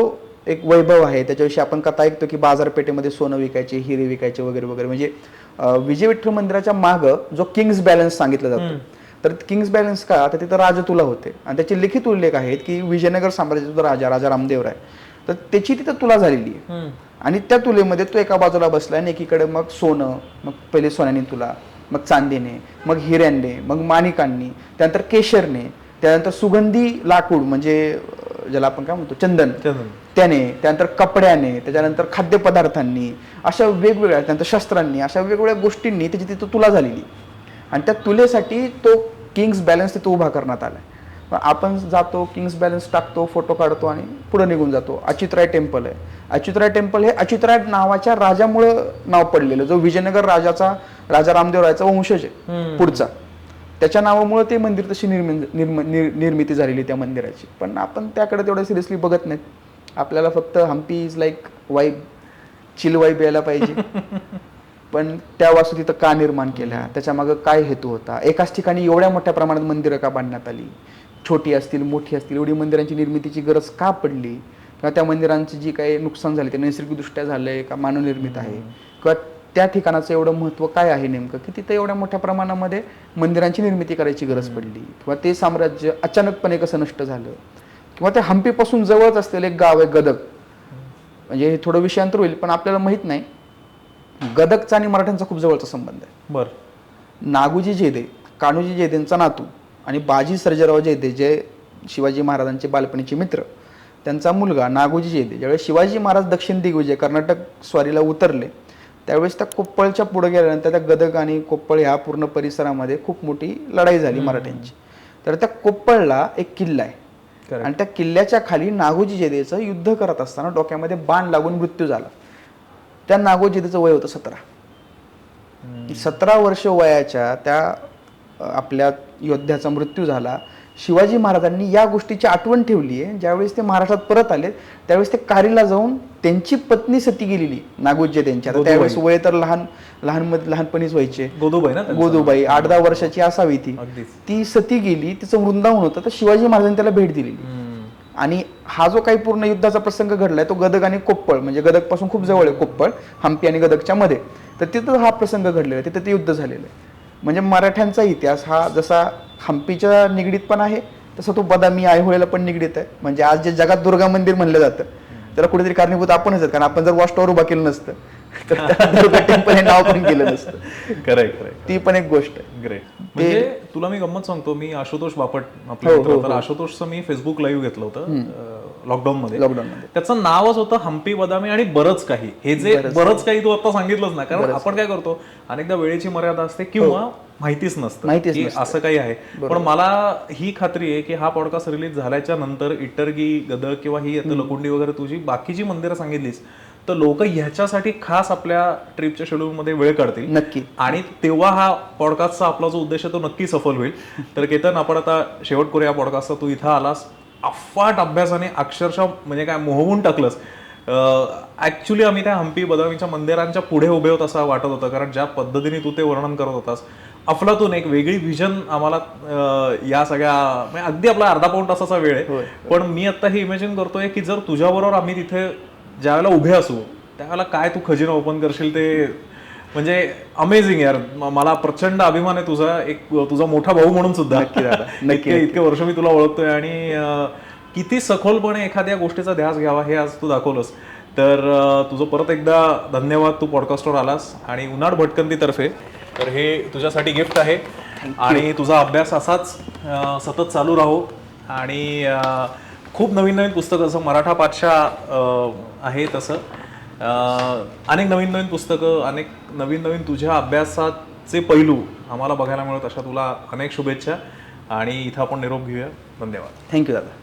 एक वैभव आहे त्याच्याविषयी आपण कथा ऐकतो की बाजारपेठेमध्ये सोनं विकायचे, हिरे विकायचे वगैरे वगैरे. म्हणजे विजय विठ्ठल मंदिराच्या मागं जो किंग्स बॅलन्स सांगितला जातो, तर किंग्स बॅलन्स का? तर तिथं राजतुला होते आणि त्याचे लिखित उल्लेख आहेत की विजयनगर साम्राज्याचा राजा रामदेवराय, तर त्याची तिथं तुला झालेली आहे. आणि त्या तुलेमध्ये तो एका बाजूला बसलाय आणि एकीकडे मग सोनं, मग पहिले सोन्याने तुला, मग चांदीने, मग हिऱ्यांनी, मग माणिकांनी, त्यानंतर केशरने, त्यानंतर सुगंधी लाकूड म्हणजे ज्याला आपण काय म्हणतो चंदन, त्याने, त्यानंतर कपड्याने, त्याच्यानंतर खाद्यपदार्थांनी, अशा वेगवेगळ्या, त्यानंतर शस्त्रांनी, अशा वेगवेगळ्या गोष्टींनी त्याची तिथं तुला झालेली. आणि त्या तुलेसाठी तो किंग्स बॅलन्स तिथं उभा करण्यात आलाय. आपण जातो, किंग्स बॅलन्स टाकतो, फोटो काढतो आणि पुढे निघून जातो. अच्युतराय टेम्पल आहे. अच्युतराय टेम्पल हे अच्युतराय नावाच्या राजामुळं नाव पडलेलं, जो विजयनगर राजा रामदेवरायचा वंशज आहे पुढचा, त्याच्या नावामुळे ते मंदिर तशी निर्मिती झालेली त्या मंदिराची. पण आपण त्याकडे तेवढं सिरियसली बघत नाहीत. आपल्याला फक्त Hampi is like vibe, chill vibe यायला पाहिजे. पण त्या वास्तू तिथं का निर्माण केल्या, त्याच्या मागं काय हेतू होता, एकाच ठिकाणी एवढ्या मोठ्या प्रमाणात मंदिरं का बांधण्यात आली, छोटी असतील मोठी असतील, एवढी मंदिरांची निर्मितीची गरज का पडली, किंवा त्या मंदिरांची जी काही नुकसान झाले ते नैसर्गिकदृष्ट्या झालंय का मानवनिर्मित आहे, किंवा त्या ठिकाणाचं एवढं महत्त्व काय आहे नेमकं की तिथं एवढ्या मोठ्या प्रमाणामध्ये मंदिरांची निर्मिती करायची गरज पडली, किंवा ते साम्राज्य अचानकपणे कसं नष्ट झालं, किंवा त्या हम्पीपासून जवळच असलेलं एक गाव आहे गदग. म्हणजे हे थोडं विषयांतर होईल पण आपल्याला माहित नाही, गदगचा आणि मराठ्यांचा खूप जवळचा संबंध आहे. बरं. नागूजी जेदे, कान्होजी जेदेंचा नातू आणि बाजी सर्जेराव जेदे जे शिवाजी महाराजांचे बालपणीचे मित्र, त्यांचा मुलगा नागोजी जेदे ज्यावेळेस शिवाजी महाराज दक्षिण दिग्विजय कर्नाटक स्वारीला उतरले त्यावेळेस त्या कोप्पळच्या पुढे गेल्यानंतर त्या गदग आणि कोप्पळ ह्या पूर्ण परिसरामध्ये खूप मोठी लढाई झाली मराठ्यांची. तर त्या कोप्पळला एक किल्ला आहे आणि त्या किल्ल्याच्या खाली नागोजी जेदेचं युद्ध करत असताना डोक्यामध्ये बाण लागून मृत्यू झाला. त्या नागोजी जेदेचं वय होतं 17. 17 वर्ष वयाच्या त्या आपल्या योद्ध्याचा मृत्यू झाला. शिवाजी महाराजांनी या गोष्टीची आठवण ठेवली आहे. ज्यावेळेस ते महाराष्ट्रात परत आले त्यावेळेस ते कारीला जाऊन त्यांची पत्नी सती गेलेली नागोजी त्यांच्या. त्यावेळेस वय तर लहानपणीच व्हायचे. गोदूबाई 8-10 वर्षाची असावी ती सती गेली. तिचं वृंदावन होतं तर शिवाजी महाराजांनी त्याला भेट दिलेली. आणि हा जो काही पूर्ण युद्धाचा प्रसंग घडलाय तो गदग आणि कोप्पळ म्हणजे गदग पासून खूप जवळ आहे कोप्पळ हम्पी आणि गदगच्या मध्ये. तर तिथं हा प्रसंग घडलेला आहे. तिथं ते युद्ध झालेलं आहे. म्हणजे मराठ्यांचा इतिहास हा जसा हम्पीच्या निगडीत पण आहे तसं तो बदामी आयहोळेला पण निगडीत आहे. म्हणजे आज जे जगात दुर्गा मंदिर म्हणलं जातं त्याला कुठेतरी कारणीभूत आपणच आहेत. कारण आपण जर वॉच टॉवर उभा केलं नसतं तर त्याला दुर्गा टेम्पल हे नाव पण केलं नसतं. करेक्ट. ती पण एक गोष्ट आहे. ग्रेट. म्हणजे तुला मी गंमत सांगतो, मी आशुतोष बापट आपला मित्र तर आशुतोषचं मी फेसबुक लाईव्ह घेतलं होतं लॉकडाऊन मध्ये. त्याचं नावच होतं हम्पी बदामी आणि बरंच काही. हे जे बरंच काही तू आता सांगितलंच ना, कारण आपण काय करतो अनेकदा वेळेची मर्यादा असते किंवा माहितीच नसतं की असं काही आहे. पण मला ही खात्री आहे की हा पॉडकास्ट रिलीज झाल्याच्या नंतर इटरगी गदग किंवा ही आता लकुंडी वगैरे तुझी बाकीची मंदिरं सांगितलीस तर लोक ह्याच्यासाठी खास आपल्या ट्रिपच्या शेड्यूलमध्ये वेळ काढतील नक्की. आणि तेव्हा हा पॉडकास्टचा आपला जो उद्देश आहे तो नक्की सफल होईल. तर केतन, आपण आता शेवट करूया पॉडकास्टचा. तू इथं आलास अफाट अभ्यासाने अक्षरशः म्हणजे काय मोहवून टाकलंस. ऍक्च्युली आम्ही त्या हम्पी बदामीच्या मंदिरांच्या पुढे उभे होत असं वाटत होतं, कारण ज्या पद्धतीने तू ते वर्णन करत होतास अफलातून एक वेगळी व्हिजन आम्हाला या सगळ्या म्हणजे अगदी आपला अर्धा पाऊण तासाचा वेळ आहे. पण मी आता हे इमॅजिन करतोय की जर तुझ्याबरोबर आम्ही तिथे ज्या वेळेला उभे असू त्यावेळेला काय तू खजिना ओपन करशील ते म्हणजे अमेझिंग यार. मला प्रचंड अभिमान आहे तुझा, एक तुझा मोठा भाऊ म्हणून सुद्धा. इतके वर्ष मी तुला ओळखतोय आणि किती सखोलपणे एखाद्या गोष्टीचा ध्यास घ्यावा हे आज तू दाखवलंस. तर तुझं परत एकदा धन्यवाद, तू पॉडकास्टवर आलास. आणि उन्हाळ भटकंतीतर्फे तर हे तुझ्यासाठी गिफ्ट आहे आणि तुझा अभ्यास असाच सतत चालू राहो. आणि खूप नवीन नवीन पुस्तकं जसं मराठा पातशाह आहे तसं अनेक नवीन नवीन पुस्तकं, अनेक नवीन नवीन तुझ्या अभ्यासाचे पैलू आम्हाला बघायला मिळत अशा तुला अनेक शुभेच्छा. आणि इथं आपण निरोप घेऊया. धन्यवाद. थँक्यू दादा.